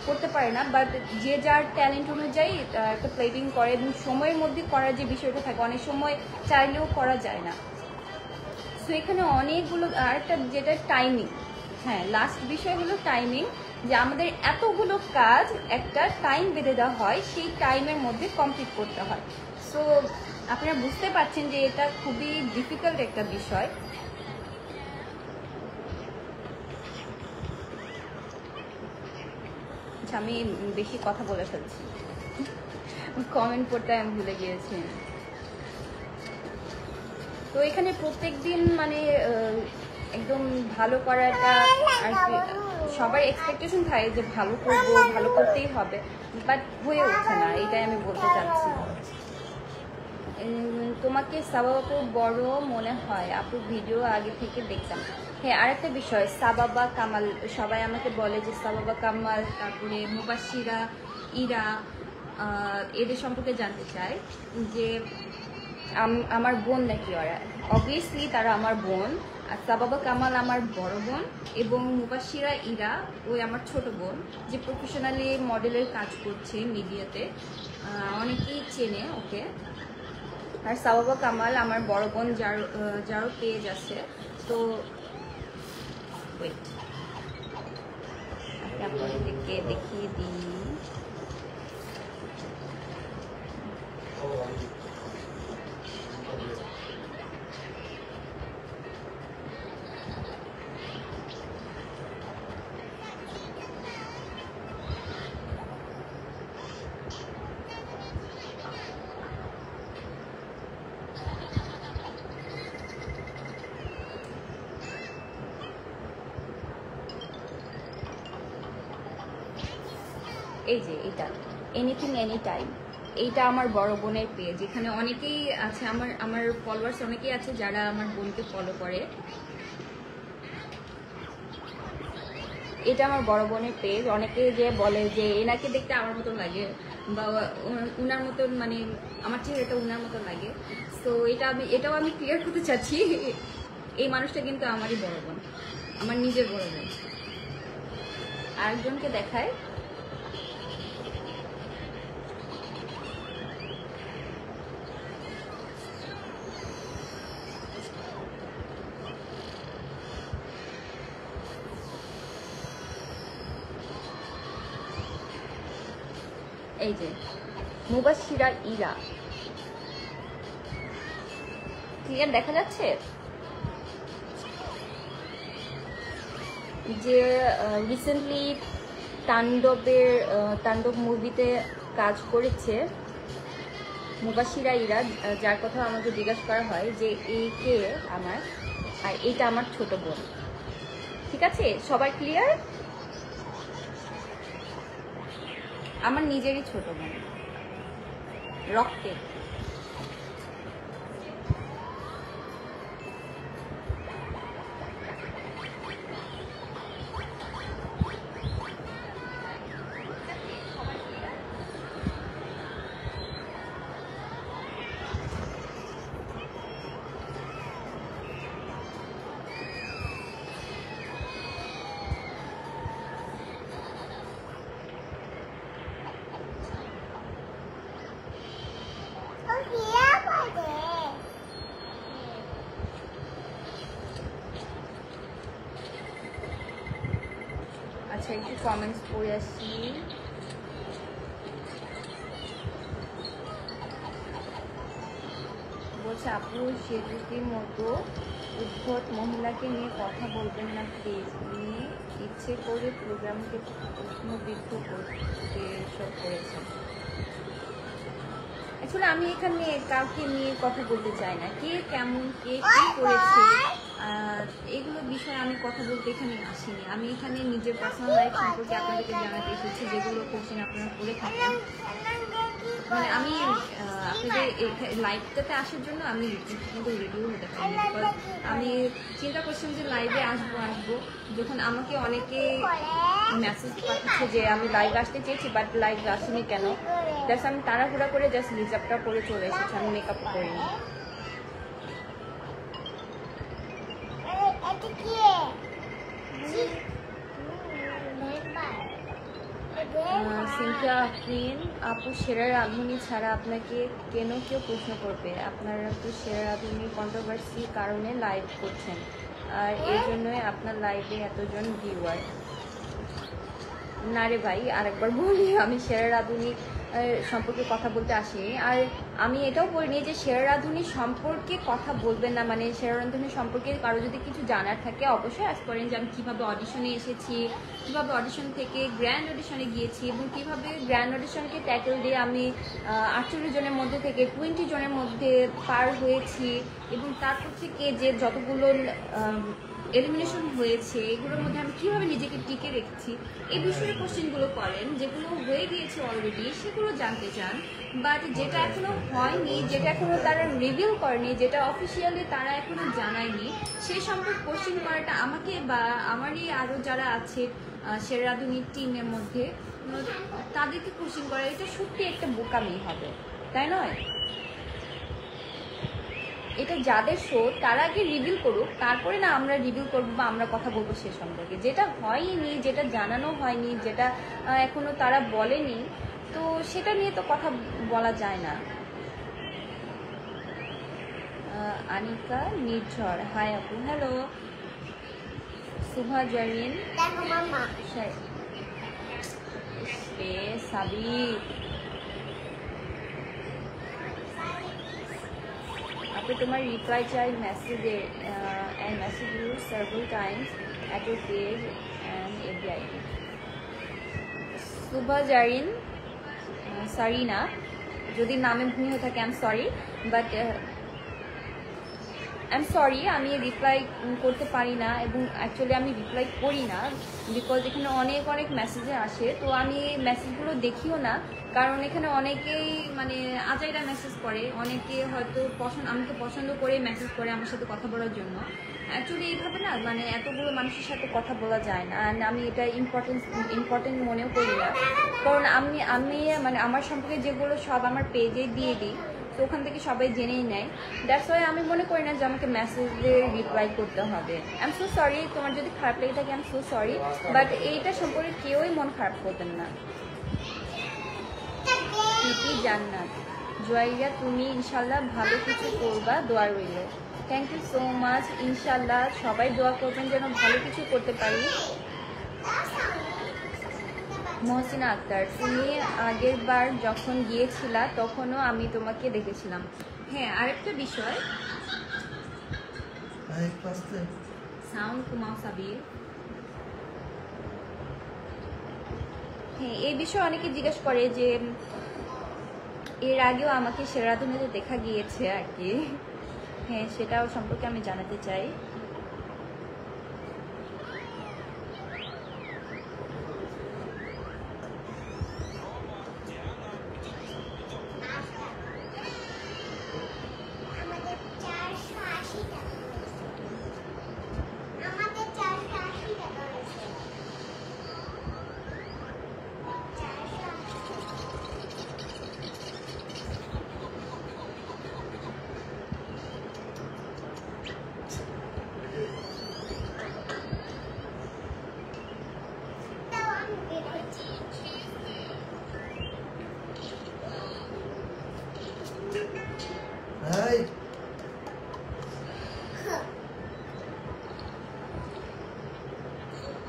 করতে পারে না। বাট যে যার ট্যালেন্ট অনুযায়ী একটা প্লেটিং করে, এবং সময়ের মধ্যে করার যে বিষয়টা থাকে, অনেক সময় চাইলেও করা যায় না। সো এখানে অনেকগুলো, আরেকটা যেটা টাইমিং, হ্যাঁ লাস্ট বিষয় হলো টাইমিং, যে আমাদের এতগুলো কাজ একটা টাইম বেঁধে দেওয়া হয়, সেই টাইমের মধ্যে কমপ্লিট করতে হয়। সো আপনারা বুঝতে পারছেন যে এটা খুবই ডিফিকাল্ট একটা বিষয়। আমি বেশি কথা বলে ফেলছি, কমেন্ট পড়তে আমি ভুলে গিয়েছি। তো এখানে প্রত্যেক দিন মানে একদম ভালো করাটা আর কি, সবার এক্সপেকটেশন থাকে যে ভালো করবো, ভালো করতেই হবে, বাট হয়ে ওঠে না, এটাই আমি বলতে চাচ্ছি। তোমাকে সাবা আপুর বড় মনে হয়? আপুর ভিডিও আগে থেকে দেখতাম। হ্যাঁ, আরেকটা বিষয়, সাবাবা কামাল, সবাই আমাকে বলে যে সাবাবা কামাল, তারপরে মুবাশিরা, ইরা, এদের সম্পর্কে জানতে চায় যে আমার বোন নাকি ওরা। অবভিয়াসলি তারা আমার বোন। আর সাবাবা কামাল আমার বড় বোন এবং মুবাশিরা ইরা ওই আমার ছোট বোন, যে প্রফেশনালি মডেলের কাজ করছে মিডিয়াতে, অনেকেই চেনে ওকে। আর সাবাবা কামাল আমার বড় বোন, যারও পেজ আছে। তো ওয়েট, আপনাদেরকে দেখিয়ে দিই। এই যে এটা এনিথিং এনি টাইম, এইটা আমার বড় বোনের পেজ। এখানে অনেকেই আছে, আমার ফলোয়ার্স অনেকেই আছে যারা আমার বোনকে ফলো করে। এটা আমার বড় বোনের পেজ। অনেকে যে বলে যে এনাকে দেখতে আমার মতন লাগে বা উনার মতন, মানে আমার চেহারাটা উনার মতন লাগে। তো এটাও আমি ক্লিয়ার করতে চাচ্ছি, এই মানুষটা কিন্তু আমারই বড় বোন, আমার নিজের বড় বোন। আরেকজনকে দেখায়, এই যে মুবাশিরা ইরা, ক্লিয়ার দেখা যাচ্ছে? যে রিসেন্টলি তাণ্ডব মুভিতে কাজ করেছে মুবাশিরা ইরা, যার কথা আমাকে জিজ্ঞাসা করা হয় যে এই কে আমার, আর এইটা আমার ছোট বোন। ঠিক আছে, সবাই ক্লিয়ার? আমার নিজেরই ছোট বোন, রক্তের। আচ্ছা, একটু কমেন্টস পড়ে আসি। বলছে আপু সেতুটির মতো উদ্ভট মহিলাকে নিয়ে কথা বলবেন না প্লিজ, উনি ইচ্ছে করে প্রোগ্রামকে প্রশ্নবিদ্ধ করতে এসব করেছেন। আসলে আমি এখানে কাউকে নিয়ে কথা বলতে চাই না, কে কেমন, কে কি করেছে, এগুলো বিষয়ে আমি কথা বলতে এখানে আসিনি। আমি এখানে নিজের পার্সোনাল লাইফ সম্পর্কে আপনাদেরকে জানাতে এসেছি, যেগুলো কোশ্চেন আপনারা করে থাকেন। মানে আমি আপনাদের লাইভটাতে আসার জন্য আমি কিন্তু রেডিও হতে পারি, বিকজ আমি চিন্তা করছিলাম যে লাইভে আসবো যখন আমাকে অনেকে মেসেজ পাঠাচ্ছে যে আমি লাইভ আসতে চেয়েছি বাট লাইভ আসিনি কেন, জাস্ট আমি তাড়াহুড়া করে জাস্ট হিজাবটা পরে চলে এসেছি, আমি মেকআপ করিনি। সিনথিয়া আফরিন আপু, সেরা রাঁধুনি ছাড়া আপনাকে কেন কেউ প্রশ্ন করবে? আপনারা তো সেরা রাঁধুনির কন্ট্রোভার্সি কারণে লাইভ করছেন, আর এই জন্যই আপনার লাইভে এতজন ভিউয়ার। না রে ভাই, আরেকবার বলি, আমি সেরা রাঁধুনি সম্পর্কে কথা বলতে আসিনি। আর আমি এটাও বলিনি যে সেরা রাঁধুনি সম্পর্কে কথা বলবেন না, মানে সেরা রাঁধুনি সম্পর্কে কারো যদি কিছু জানার থাকে অবশ্যই আজ করেন যে আমি কীভাবে অডিশনে এসেছি, কীভাবে অডিশন থেকে গ্র্যান্ড অডিশনে গিয়েছি এবং কীভাবে গ্র্যান্ড অডিশনকে ট্যাকেল দিয়ে আমি 48 জনের মধ্যে থেকে 20 জনের মধ্যে পার হয়েছি এবং তারপর থেকে যে যতগুলো এলিমিনেশন হয়েছে এগুলোর মধ্যে আমি কীভাবে নিজেকে টিকে রেখেছি এই বিষয়ে কোশ্চেনগুলো করেন, যেগুলো হয়ে গিয়েছে অলরেডি সেগুলো জানতে চান। বাট যেটা এখনো হয়নি, যেটা এখনো তারা রিভিল করেনি, যেটা অফিসিয়ালি তারা এখনো জানায়নি, সেই সম্পর্কে কোশ্চেন করাটা আমাকে বা আমারই আরও যারা আছে সেরা রাঁধুনির টিমের মধ্যে তাদেরকে কোশ্চেন করা এটা সত্যি একটা বোকামি হবে, তাই নয়? এটা যাদের শো তারা আগে রিভিল করুক, তারপরে না আমরা রিভিল করবো বা আমরা কথা বলবো সে সম্পর্কে। যেটা হয়নি, যেটা জানানো হয়নি, যেটা এখনো তারা বলেনি, তো সেটা নিয়ে তো কথা বলা যায় না। আনিকা নির্ঝর, হাই আপু, হ্যালো। সুভা জারিন, সাবি, আপনি তোমার রিপ্লাই চাই মেসেজে and message you several times at your page and every ID. Subha Jarin, Sarina, যদি নামে ভুল হয়ে থাকে I am sorry, but I am sorry আমি রিপ্লাই করতে পারি না এবং অ্যাকচুয়ালি আমি রিপ্লাই করি না বিকজ এখানে অনেক অনেক মেসেজে আসে, তো আমি মেসেজগুলো দেখিও না কারণ এখানে অনেকেই মানে আজাইরা মেসেজ করে, অনেকে হয়তো আমাকে পছন্দ করে মেসেজ করে আমার সাথে কথা বলার জন্য। অ্যাকচুয়ালি এইভাবে না মানে এতগুলো মানুষের সাথে কথা বলা যায় না, অ্যান্ড আমি এটা ইম্পর্টেন্ট মনেও করি না কারণ আমি মানে আমার সম্পর্কে যেগুলো সব আমার পেজে দিয়ে দিই, তো ওখান থেকে সবাই জেনেই নেয়। দ্যাটস ওয়াই আমি মনে করি না যে আমাকে মেসেজে রিপ্লাই করতে হবে। আই এম সো সরি, তোমার যদি খারাপ লেগে থাকে I am so sorry, but এইটা সম্পর্কে কেউই মন খারাপ করতেন না। প্রীতি জান্নাত, জয়রিয়া তুমি ইনশাল্লাহ ভালো কিছু করবা, দোয়া রইল। থ্যাংক ইউ সো মাচ, ইনশাল্লাহ সবাই দোয়া করবেন যেন ভালো কিছু করতে পারি। মহসিনা আক্তার, তুমি আগের বার যখন গিয়েছিলা তখনও আমি তোমাকে দেখেছিলাম। হ্যাঁ, আরেকটা বিষয়, সাউন্ড কুমাও সাবির, হ্যাঁ এই বিষয়ে অনেকে জিজ্ঞেস করে যে এর আগেও আমাকে সেরা রাঁধুনিতে দেখা গিয়েছে আর কি। হ্যাঁ, সেটাও সম্পর্কে আমি জানাতে চাই।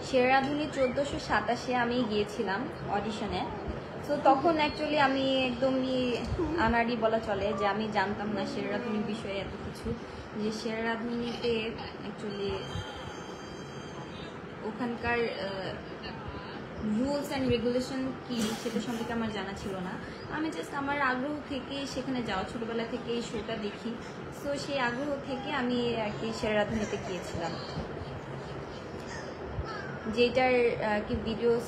সেরা রাঁধুনি 1487 আমি গিয়েছিলাম অডিশনে। তো তখন অ্যাকচুয়ালি আমি একদমই আনাড়ি বলা চলে যে আমি জানতাম না সেরা রাঁধুনির বিষয়ে এত কিছু, যে সেরা রাঁধুনিতে অ্যাকচুয়ালি ওখানকার রুলস অ্যান্ড রেগুলেশন কী সেটা সম্পর্কে আমার জানা ছিল না। আমি জাস্ট আমার আগ্রহ থেকে সেখানে যাওয়া, ছোটোবেলা থেকে এই শোটা দেখি, সো সেই আগ্রহ থেকে আমি আর কি সেরা রাঁধুনিতে গিয়েছিলাম, যেটার কি ভিডিওস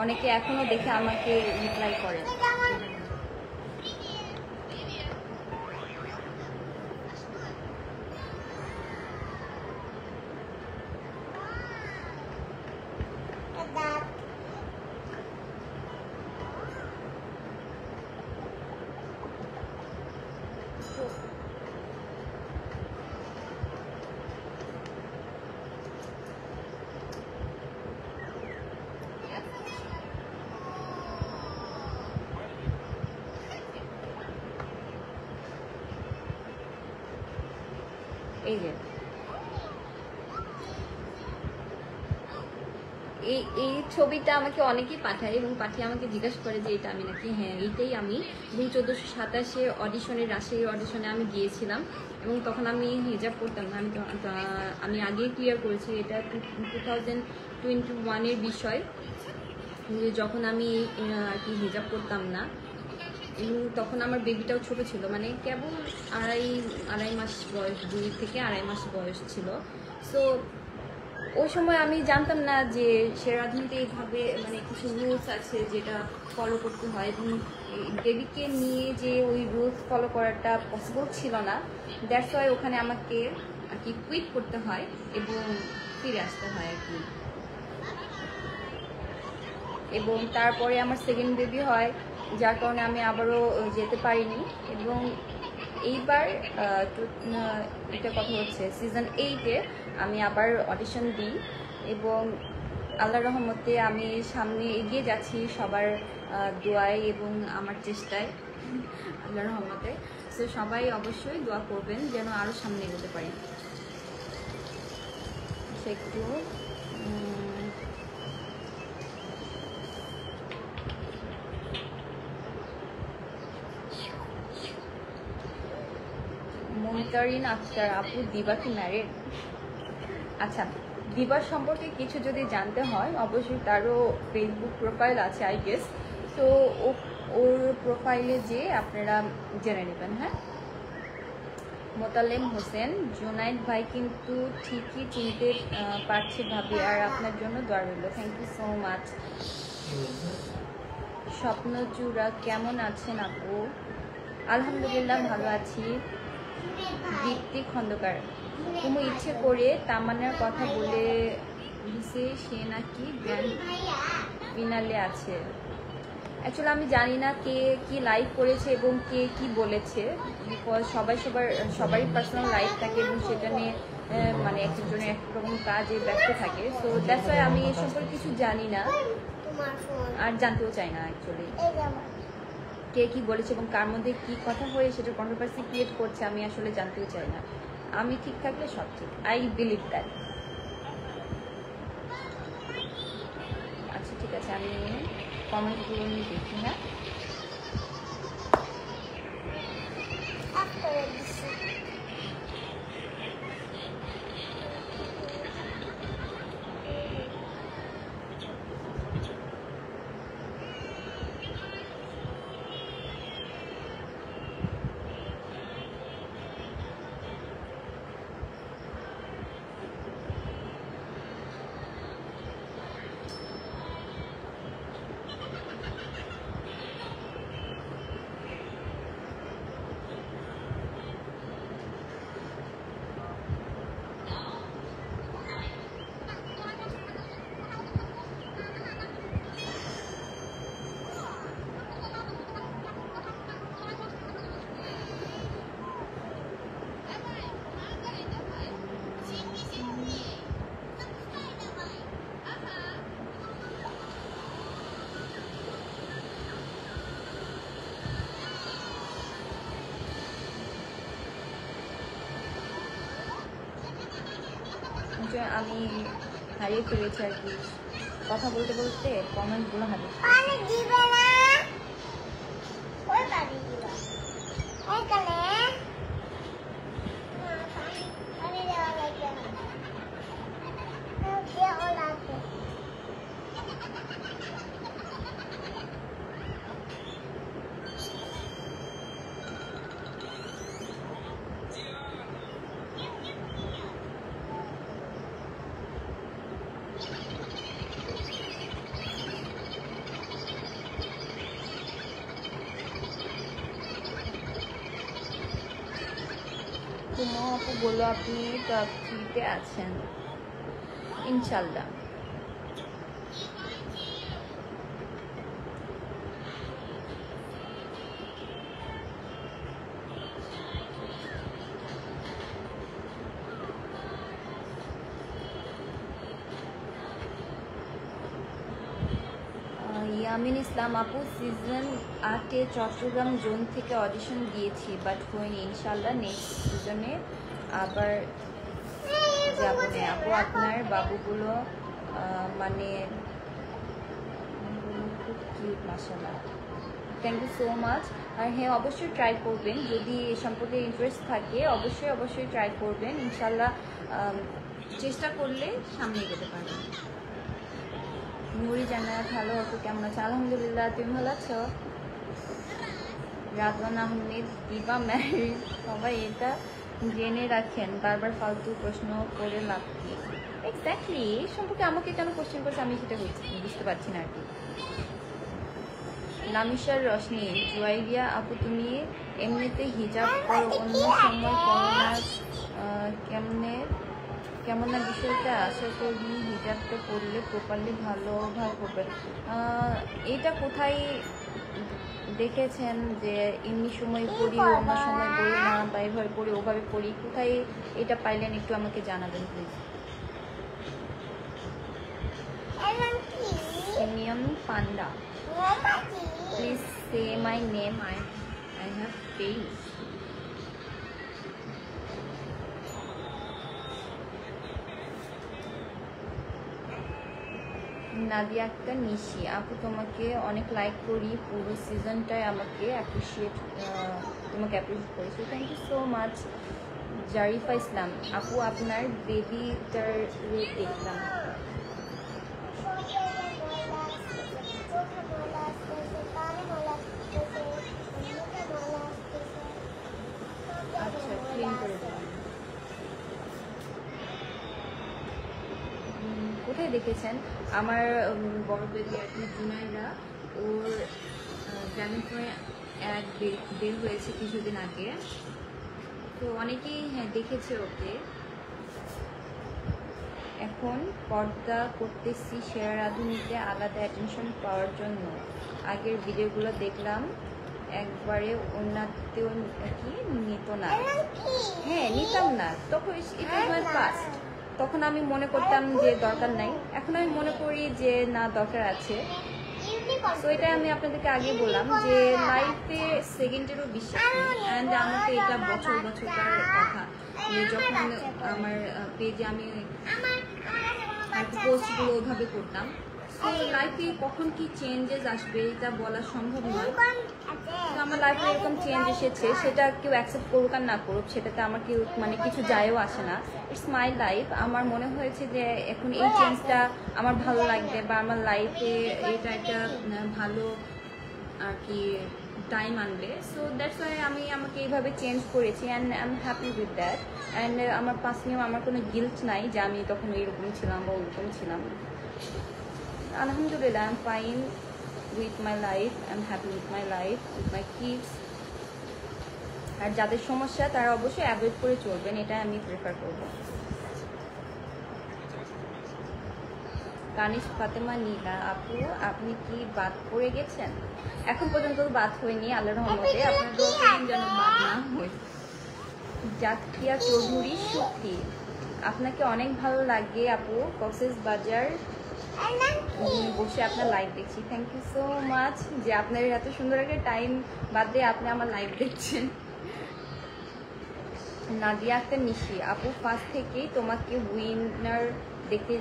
অনেকে এখনো দেখে আমাকে রিপ্লাই করে। এই ছবিটা আমাকে অনেকেই পাঠায় এবং পাঠিয়ে আমাকে জিজ্ঞাসা করে যে এটা আমি নাকি। হ্যাঁ, এইটাই আমি। এবং 1427 অডিশনের রাজশাহী অডিশনে আমি গিয়েছিলাম এবং তখন আমি হিজাব করতাম না। আমি আগেই ক্লিয়ার করেছি এটা 2021-এর বিষয়, যখন আমি আর কি হিজাব করতাম না এবং তখন আমার বেবিটাও ছোট ছিল, মানে কেবল আড়াই মাস বয়স, 2 থেকে আড়াই মাস বয়স ছিল। সো ওই সময় আমি জানতাম না যে সেরা রাঁধুনিতে এইভাবে মানে কিছু রুলস আছে যেটা ফলো করতে হয় এবং বেবিকে নিয়ে যে ওই রুলস ফলো করাটা পসিবল ছিল না। দ্যাটস ওয়াই ওখানে আমাকে আর কি কুইট করতে হয় এবং ফিরে আসতে হয় আর কি। এবং তারপরে আমার সেকেন্ড বেবি হয়, যার কারণে আমি আবারও যেতে পারিনি। এবং এইবার এটা কথা হচ্ছে সিজন 8-এ আমি আবার অডিশন দিই এবং আল্লাহর রহমতে আমি সামনে এগিয়ে যাচ্ছি সবার দোয়ায় এবং আমার চেষ্টায়, আল্লাহর রহমতে। সো সবাই অবশ্যই দোয়া করবেন যেন আরও সামনে এগোতে পারি। একটু মনিতারিন আক্তার আপু, দিবা কি ম্যারিড? আচ্ছা, দিবার সম্পর্কে কিছু যদি জানতে হয় অবশ্যই তারও ফেসবুক প্রোফাইল আছে আই গেস। তো ওর প্রোফাইলে যে আপনারা জেনে নেবেন। হ্যাঁ, মোতালেম হোসেন, জুনাইদ ভাই কিন্তু ঠিকই চিনতে পারছে ভাবি, আর আপনার জন্য দোয়া রইল। Thank you so much. Swapnochura, কেমন আছেন আপু? আলহামদুলিল্লাহ ভালো আছি। দীপ্তি খন্দকার, তুমি ইচ্ছে করে তামান্নার কথা বলে দিছে, সে নাকি গ্র্যান্ড ফিনালে আছে। অ্যাকচুয়ালি আমি জানি না কে কি লাইভ করেছে এবং কে কি বলেছে, বিকজ সবারই পার্সোনাল লাইফ থাকে এবং সেটা নিয়ে মানে একজনের একরকম কাজে ব্যস্ত থাকে। সো দ্যাটস ওয়াই আমি এ সম্পর্কে কিছু জানি না আর জানতেও চাই না অ্যাকচুয়ালি কে কি বলেছে এবং কার মধ্যে কি কথা হয়ে সেটা কন্ট্রোভার্সি ক্রিয়েট করছে, আমি আসলে জানতেও চাই না। আমি ঠিক থাকলে সব ঠিক, আই বিলিভ দ্যাট। আচ্ছা ঠিক আছে, আমি কমেন্টগুলো নিয়ে দেখি। হ্যাঁ, আমি হারিয়ে ফেলেছি আর কি, কথা বলতে বলতে কমেন্টগুলো হারিয়ে। কুমো আপু বললো আপনি টপ 3-তে আছেন ইনশাল্লাহ। ইয়ামিন ইসলাম আপু, সিজন 8-এ চট্টগ্রাম জোন থেকে অডিশন দিয়েছি বাট হয়নি, ইনশাল্লাহ নেক্সট সিজনে আবার যাবো। আপু আপনার বাবুগুলো মানে খুব কিউট মাশাআল্লাহ, থ্যাংক ইউ সো মাচ। আর হ্যাঁ, অবশ্যই ট্রাই করবেন, যদি এ সম্পর্কে ইন্টারেস্ট থাকে অবশ্যই ট্রাই করবেন, ইনশাল্লাহ চেষ্টা করলে সামনে এগোতে পারবেন। নুরি জান্নাত, হ্যালো আপু, কেমন আছো? আলহামদুলিল্লাহ, তুমি ভালো আছো? রাদওয়ান আহমেদ, দিবা ম্যারিজ, সবাই এটা জেনে রাখেন, বারবার ফালতু প্রশ্ন করে লাভ কি? এক্স্যাক্টলি, এই সম্পর্কে আমাকে কেন কোশ্চেন করছে আমি সেটা বুঝতে পারছি না আর কি। নামিশার রশনি, জুয়াইরিয়া আপু, তুমি এমনিতে হিজাব করো, অন্য সময় করো না, কেমন না বিষয়টা? আশা করি হিজাবটা পরলে প্রপারলি ভালো করবে। এটা কোথায় দেখেছেন যে এমনি সময় পড়ি, অন্য সময় পড়ি না, বা এভাবে পড়ি ওভাবে পড়ি, কোথায় এটা পাইলেন একটু আমাকে জানাবেন please. Premium Panda, please say my name. I have page. Nadia Akter Nishi আপু, তোমাকে অনেক লাইক করি, পুরো সিজনটায় আমাকে অ্যাপ্রিসিয়েট করেছি, thank you so much. Zarifa Islam আপু, আপনার বেবিটার দেখলাম, আচ্ছা ক্লিন করে দেবেন। কোথায় দেখেছেন? আমার বড় বেবি আর কি জুনাইরা, ওর গ্রামীণ ফোনে অ্যাড বের হয়েছে কিছুদিন আগে, তো অনেকেই হ্যাঁ দেখেছে ওকে। এখন পর্দা করতেছি শেয়ার রাঁধুনিতে আলাদা অ্যাটেনশন পাওয়ার জন্য। আগের ভিডিওগুলো দেখলাম, একবারে অন্যতেও কি নিত না। হ্যাঁ, নিতাম না, তখন এটা আমার পাস্ট, তখন আমি মনে করতাম যে দরকার নাই, এখন আমি মনে করি যে না, দরকার আছে। তো এটা আমি আপনাদেরকে আগে বললাম যে লাইফে সেকেন্ডেরও বিশ্বাস নেই, অ্যান্ড আমাকে এটা বছরকার কথা, যখন আমার পেজে আমি পোস্টগুলো ওইভাবে করতাম, তো লাইফে কখন কি চেঞ্জেস আসবে এটা বলা সম্ভব নয়। তো আমার লাইফে এরকম চেঞ্জ এসেছে, সেটা কেউ অ্যাকসেপ্ট করুক আর না করুক সেটাতে আমার কেউ মানে কিছু যায়ও আসে না, ইটস মাই লাইফ। আমার মনে হয়েছে যে এখন এই চেঞ্জটা আমার ভালো লাগবে, বা আমার লাইফে এটা একটা ভালো আর কি টাইম আনবে, সো দ্যাটস ওয়াই আমি আমাকে এইভাবে চেঞ্জ করেছি, and I am happy with that. And আমার পাস নিয়েও আমার কোনো গিল্ট নাই যে আমি তখন এইরকম ছিলাম বা ওরকম ছিলাম। আলহামদুলিল্লাহ, I am fine with my life, I'm happy with my life, with my kids. আর যাদের সমস্যা তারা অবশ্যই অ্যাভয়েড করে চলবেন, এটা আমি প্রেফার করব। কানিশ ফাতেমা নীলা আপু, আপনি কি বাদ পড়ে গেছেন? এখন পর্যন্ত বাদ হয়নি, আল্লাহর রহমতে, আপনার দোয়া করুন যেন বাদ না হয়। জাকিয়া চৌধুরী সত্যি আপনাকে অনেক ভালো লাগে আপু, কক্সেস বাজার বসে আপনার লাইভ দেখছি, থ্যাংক ইউ সো মাচ যে আপনার এত সুন্দর একটা টাইম বাদ দিয়ে আপনি আমার লাইভ দেখছেন। নাদিয়া আক্তার নিশি আপু, ফার্স্ট থেকেই তোমাকে উইনার দেখতে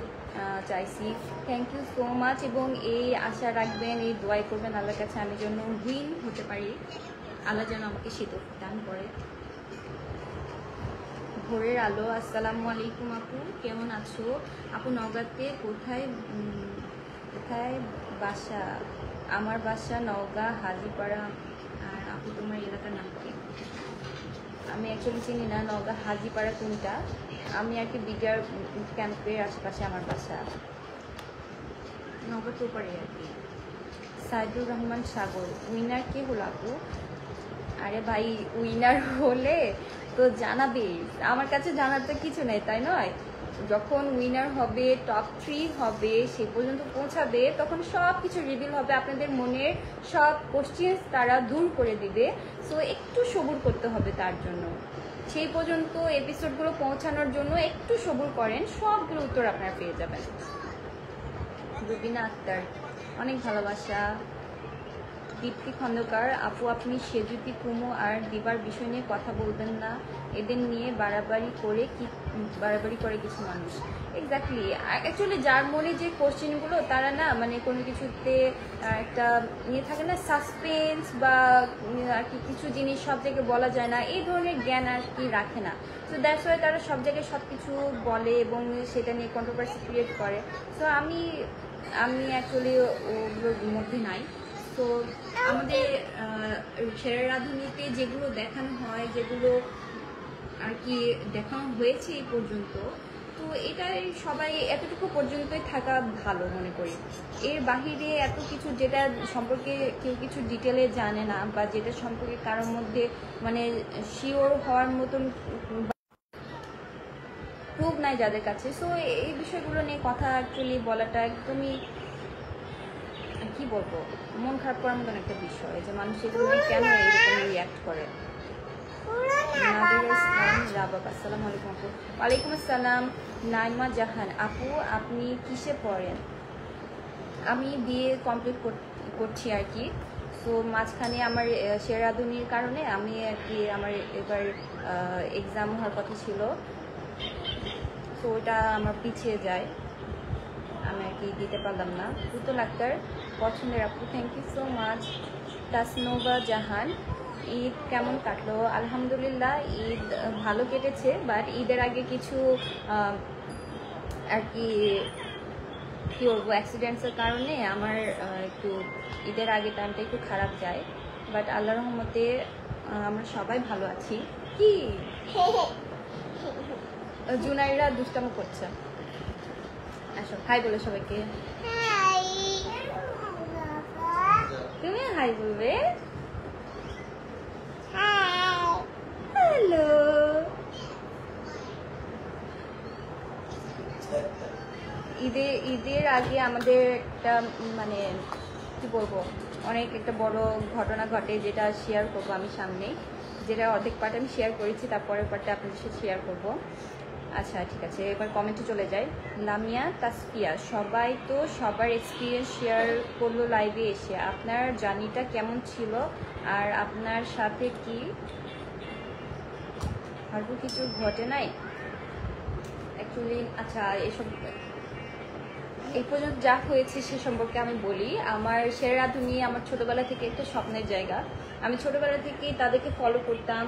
চাইছি, থ্যাংক ইউ সো মাচ, এবং এই আশা রাখবেন, এই দোয়াই করবেন আল্লাহর কাছে আমি যেন উইন হতে পারি, আল্লাহ যেন আমাকে সে তৌফিক দান করে। ভোরের আলো, আসসালামু আলাইকুম আপু, কেমন আছো? আপু নওগাঁতে কোথায় বাসা? আমার বাসা নওগাঁ হাজিপাড়া। আর আপু তোমার এলাকার নাম কি? আমি অ্যাকচুয়ালি চিনি না নওগাঁ হাজিপাড়া কোনটা, আমি আর কি বিগার ক্যাম্পের আশেপাশে আমার বাসা, নওগাঁ তো পারে আর কি। সাইদুর রহমান সাগর, উইনার কে হলো আপু? আরে ভাই, উইনার হলে তো জানাবে, আমার কাছে জানার তো কিছু নেই, তাই নয়? যখন উইনার হবে, টপ 3 হবে, সে পর্যন্ত পৌঁছাবে, তখন সব কিছু রিভিল হবে, আপনাদের মনের সব কোশ্চেন্স তারা দূর করে দিবে। সো একটু সবুর করতে হবে তার জন্য, সেই পর্যন্ত এপিসোডগুলো পৌঁছানোর জন্য একটু সবুর করেন, সবগুলো উত্তর আপনারা পেয়ে যাবেন। রুবিনা আক্তার, অনেক ভালোবাসা। দীপ্তি খন্দকার আপু, আপনি সেজুতি কুমু আর দিবার বিষয় নিয়ে কথা বলবেন না, এদের নিয়ে বাড়াবাড়ি করে কি বাড়াবাড়ি করে কিছু মানুষ। এক্স্যাক্টলি, অ্যাকচুয়ালি যার মনে যে কোশ্চেনগুলো তারা না মানে কোনো কিছুতে একটা থাকে না সাসপেন্স বা আর কি কিছু জিনিস সব জায়গায় বলা যায় না, এই ধরনের জ্ঞান আর কি রাখে না। তো দ্যাটস ওয়াই তারা সব জায়গায় সব কিছু বলে এবং সেটা নিয়ে কন্ট্রোভার্সি ক্রিয়েট করে। সো আমি অ্যাকচুয়ালি ওগুলোর মধ্যে নাই। তো আমাদের সেরা রাঁধুনিতে যেগুলো দেখানো হয়, যেগুলো আর কি দেখানো হয়েছে এই পর্যন্ত, তো এটাই সবাই এতটুকু পর্যন্তই থাকা ভালো মনে করি। এর বাহিরে এত কিছু যেটা সম্পর্কে কেউ কিছু ডিটেলে জানে না বা যেটা সম্পর্কে কারোর মধ্যে মানে শিওর হওয়ার মতন প্রুফ নাই যাদের কাছে, সো এই বিষয়গুলো নিয়ে কথা অ্যাকচুয়ালি বলাটা একদমই কি বলবো, মন খারাপ করার মতন একটা বিষয় যে মানুষ এগুলো কেন এরকম রিয়াক্ট করে। আসসালামু আলাইকুম আপু। ওয়ালাইকুম আসসালাম। নাইমা জাহান আপু, আপনি কিসে পড়েন? আমি বিএ কমপ্লিট করছি আর কি। সো মাঝখানে আমার সেরা রাঁধুনির কারণে আমি আর কি আমার এবার এক্সাম হওয়ার কথা ছিল, তো ওটা আমার পিছিয়ে যায়, আমি আর কি দিতে পারলাম না। পুতুল আক্তার পছন্দের আপু, থ্যাংক ইউ সো মাচ। তাসনোবা জাহান, ঈদ কেমন কাটলো? আলহামদুলিল্লাহ, ঈদ ভালো কেটেছে, বাট ঈদের আগে কিছু আর কি কী বলবো অ্যাক্সিডেন্টসের কারণে আমার একটু ঈদের আগে টাইমটা একটু খারাপ যায়, বাট আল্লাহর রহমতে আমরা সবাই ভালো আছি। কি জুনাইরা দুষ্টামো করছে, আসো হাই বলো সবাইকে। তুমি হাই বলবে? হ্যালো। ঈদের আগে আমাদের একটা মানে কি বলবো অনেক একটা বড় ঘটনা ঘটে, যেটা শেয়ার করবো আমি সামনেই, যেটা অর্ধেক পার্ট আমি শেয়ার করেছি, তারপরের পার্টটা আপনাদের সাথে শেয়ার করবো। আচ্ছা ঠিক আছে, এবার কমেন্টে চলে যাই। লামিয়া তাসফিয়া, সবাই তো সবার এক্সপিরিয়েন্স শেয়ার করলো লাইভে এসে, আপনার জার্নিটা কেমন ছিল আর আপনার সাথে কি আর কিছু ঘটে নাই? অ্যাকচুয়ালি আচ্ছা এসব এই পর্যন্ত যা হয়েছে সে সম্পর্কে আমি বলি। আমার সেরা রাঁধুনি আমার ছোটবেলা থেকে একটা স্বপ্নের জায়গা। আমি ছোটবেলা থেকেই তাদেরকে ফলো করতাম।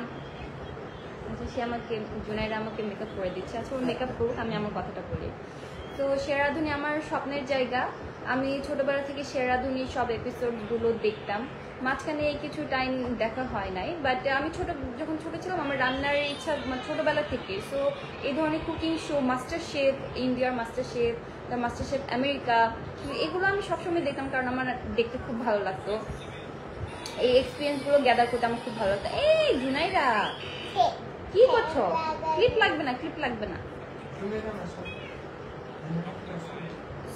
আচ্ছা সে আমাকে জুনাইরা আমাকে মেকআপ করে দিচ্ছে, আচ্ছা ওর মেকআপ করুক, আমি আমার কথাটা বলি। তো সেরা রাঁধুনি আমার স্বপ্নের জায়গা। আমি ছোটবেলা থেকে সেরা রাঁধুনির সব এপিসোডগুলো দেখতাম, মাঝখানে কিছু টাইম দেখা হয় নাই, বাট আমি যখন ছোট ছিলাম আমার রান্নার ইচ্ছা ছোটবেলা থেকে। সো এই ধরনের কুকিং শো, মাস্টার শেফ ইন্ডিয়ার, master chef, the master chef America, এগুলো আমি সবসময় দেখতাম কারণ আমার দেখতে খুব ভালো লাগতো, এই এক্সপিরিয়েন্সগুলো গ্যাদার করতে আমার খুব ভালো লাগতো। এই জুনাইরা কি করছো? ক্লিপ লাগবে না, ক্লিপ লাগবে না।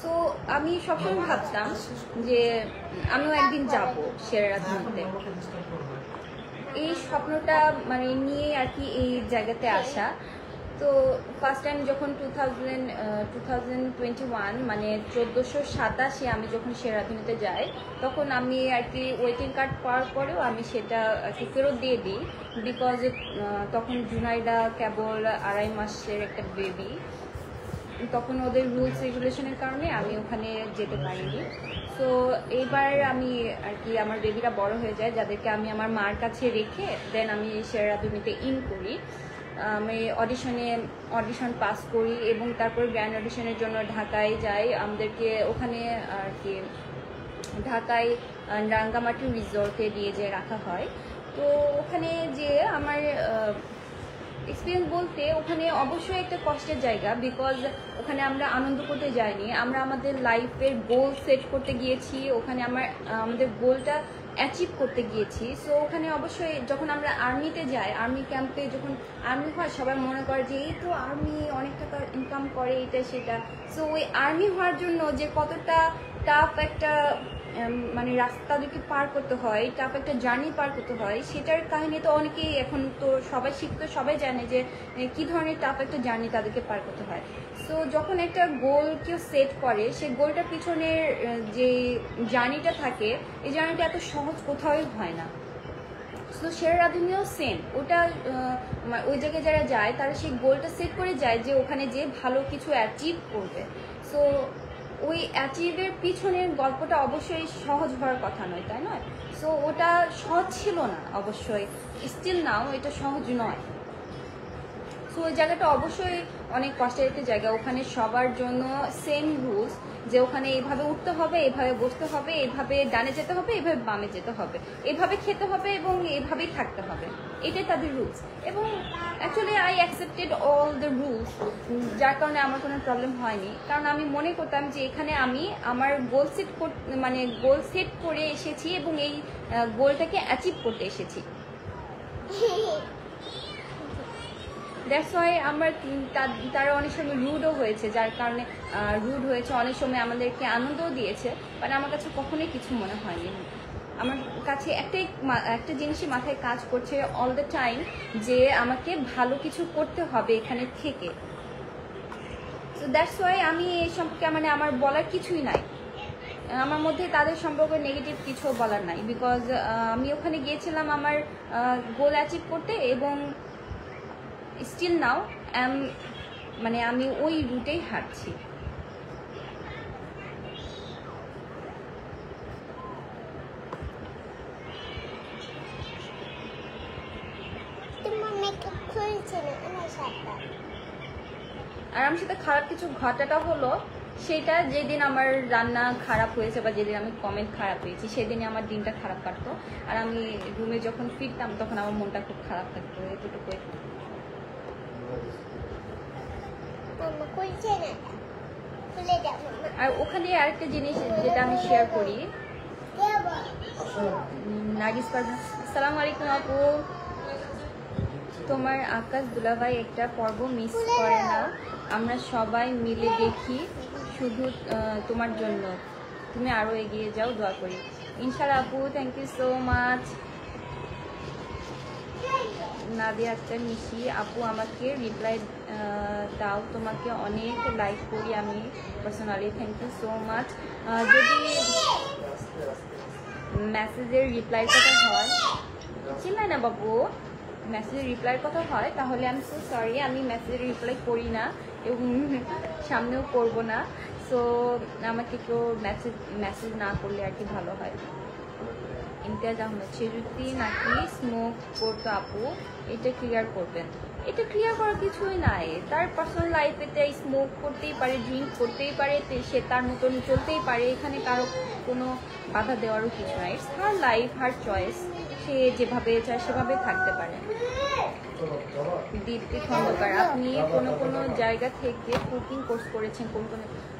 সো আমি সবসময় ভাবতাম যে আমিও একদিন যাব সেরা রাঁধুনিতে, এই স্বপ্নটা মানে নিয়ে আর কি এই জায়গাতে আসা। তো ফার্স্ট টাইম যখন 2021 মানে 1487 আমি যখন সেরা রাঁধুনিতে যাই, তখন আমি আর কি ওয়েটিং কার্ড পাওয়ার পরেও আমি সেটা আর কি ফেরত দিয়ে দিই, বিকজ তখন জুনাইদা কেবল 2.5 মাসের একটা বেবি, তখন ওদের রুলস রেগুলেশনের কারণে আমি ওখানে যেতে পারিনি। তো এইবার আমি আর কি আমার বেবিরা বড় হয়ে যায়, যাদেরকে আমি আমার মার কাছে রেখে দেন আমি সেরা রাঁধুনিতে ইন করি। আমি অডিশন পাস করি এবং তারপর গ্র্যান্ড অডিশনের জন্য ঢাকায় যাই। আমাদেরকে ওখানে আর কি ঢাকায় রাঙ্গামাটি রিসোর্টে নিয়ে যেয়ে রাখা হয়। তো ওখানে যে আমার এক্সপিরিয়েন্স বলতে, ওখানে অবশ্যই একটা কষ্টের জায়গা, বিকজ ওখানে আমরা আনন্দ করতে যাইনি, আমরা আমাদের লাইফের গোল সেট করতে গিয়েছি, ওখানে আমাদের গোলটা অ্যাচিভ করতে গিয়েছি। সো ওখানে অবশ্যই যখন আমরা আর্মিতে যাই, আর্মি ক্যাম্পে যখন আর্মি হয়, সবাই মনে করে যে এই তো আর্মি অনেক টাকা ইনকাম করে, এটা সেটা। সো ওই আর্মি হওয়ার জন্য যে কতটা টাফ একটা মানে রাস্তা যদি পার করতে হয়, টাফ একটা জার্নি পার করতে হয়, সেটার কাহিনী তো অনেকেই এখন তো সবাই শিখতো, সবাই জানে যে কী ধরনের টাফ একটা জার্নি তাদেরকে পার করতে হয়। সো যখন একটা গোল কেউ সেট করে, সেই গোলটার পিছনের যে জার্নিটা থাকে, এই জার্নিটা এত সহজ কোথাও হয় না। সো সেরা রাঁধুনিও সেম, ওটা ওই জায়গায় যারা যায় তারা সেই গোলটা সেট করে যায় যে ওখানে যে ভালো কিছু অ্যাচিভ করবে। সো ওই অ্যাচিভের পিছনের গল্পটা অবশ্যই সহজ হওয়ার কথা নয়, তাই নয়? সো ওটা সহজ ছিল না অবশ্যই, স্টিল নাও এটা সহজ নয়। সো ওই জায়গাটা অবশ্যই অনেক কষ্টের একটা জায়গা। ওখানে সবার জন্য সেম রুলস, যে ওখানে এইভাবে উঠতে হবে, এইভাবে বসতে হবে, এইভাবে ডানে যেতে হবে, এইভাবে বামে যেতে হবে, এইভাবে খেতে হবে এবং এইভাবেই থাকতে হবে, এটাই তাদের রুলস। এবং actually I accepted all the rules, যার কারণে আমার কোনো প্রবলেম হয়নি। কারণ আমি মনে করতাম যে এখানে আমি আমার গোল সেট করে এসেছি এবং এই গোলটাকে অ্যাচিভ করতে এসেছি। দ্যাটস ওয়াই আমার তারা অনেক সময় রুডও হয়েছে, যার কারণে রুড হয়েছে, অনেক সময় আমাদেরকে আনন্দও দিয়েছে, বাট আমার কাছে কখনোই কিছু মনে হয়নি। আমার কাছে একটা জিনিসই মাথায় কাজ করছে অল দ্য টাইম, যে আমাকে ভালো কিছু করতে হবে এখানে থেকে। সো দ্যাটস ওয়াই আমি এই সম্পর্কে আমার বলার কিছুই নাই, আমার মধ্যে তাদের সম্পর্কে নেগেটিভ কিছু বলার নাই, বিকজ আমি ওখানে গিয়েছিলাম আমার গোল অ্যাচিভ করতে, এবং স্টিল নাও আমি ওই রুটেই হাঁটছি। আর আমার সাথে খারাপ কিছু ঘটাটা হলো সেটা, যেদিন আমার রান্না খারাপ হয়েছে বা যেদিন আমি কমেন্ট খারাপ পেয়েছি, সেদিনই আমার দিনটা খারাপ কাটতো। আর আমি রুমে যখন ফিরতাম তখন আমার মনটা খুব খারাপ থাকতো, এতটুকু। আর ওখানে আরেকটা জিনিস যেটা আমি শেয়ার করি, নার্গিস পারভিন, আসসালামু আলাইকুম আপু, তোমার আকাশ দুলাভাই একটা পর্ব মিস করে না, আমরা সবাই মিলে দেখি, শুধু তোমার জন্য, তুমি আরো এগিয়ে যাও, দোয়া করি ইনশাআল্লাহ আপু। Thank you so much. Nadia Akter Mishi আপু, আমাকে রিপ্লাই দাও, তোমাকে অনেক লাইক করি আমি personally, thank you so much. যদি মেসেজের রিপ্লাই কথা হয়, চিন্তা না বাবু, মেসেজের রিপ্লাইয়ের কথা হয় তাহলে আমি সো সরি, আমি মেসেজের রিপ্লাই করি না এবং সামনেও করব না। সো আমাকে কেউ মেসেজ না করলে আর কি ভালো হয়। ইমতিয়াজ আহমেদ, সেজুতি নাকি স্মোক করতো আপু, এটা ক্লিয়ার করবেন। এটা ক্লিয়ার করার কিছুই নাই, তার পার্সোনাল লাইফেতে স্মোক করতেই পারে, ড্রিঙ্ক করতেই পারে, সে তার মতন চলতেই পারে, এখানে কারো কোনো বাধা দেওয়ারও কিছু নাই। It's her life, her choice, সে যেভাবে চায় সেভাবে থাকতে পারে। দীপ্তি খন্দকার, আপনি কোনো জায়গা থেকে কুকিং কোর্স করেছেন কোন?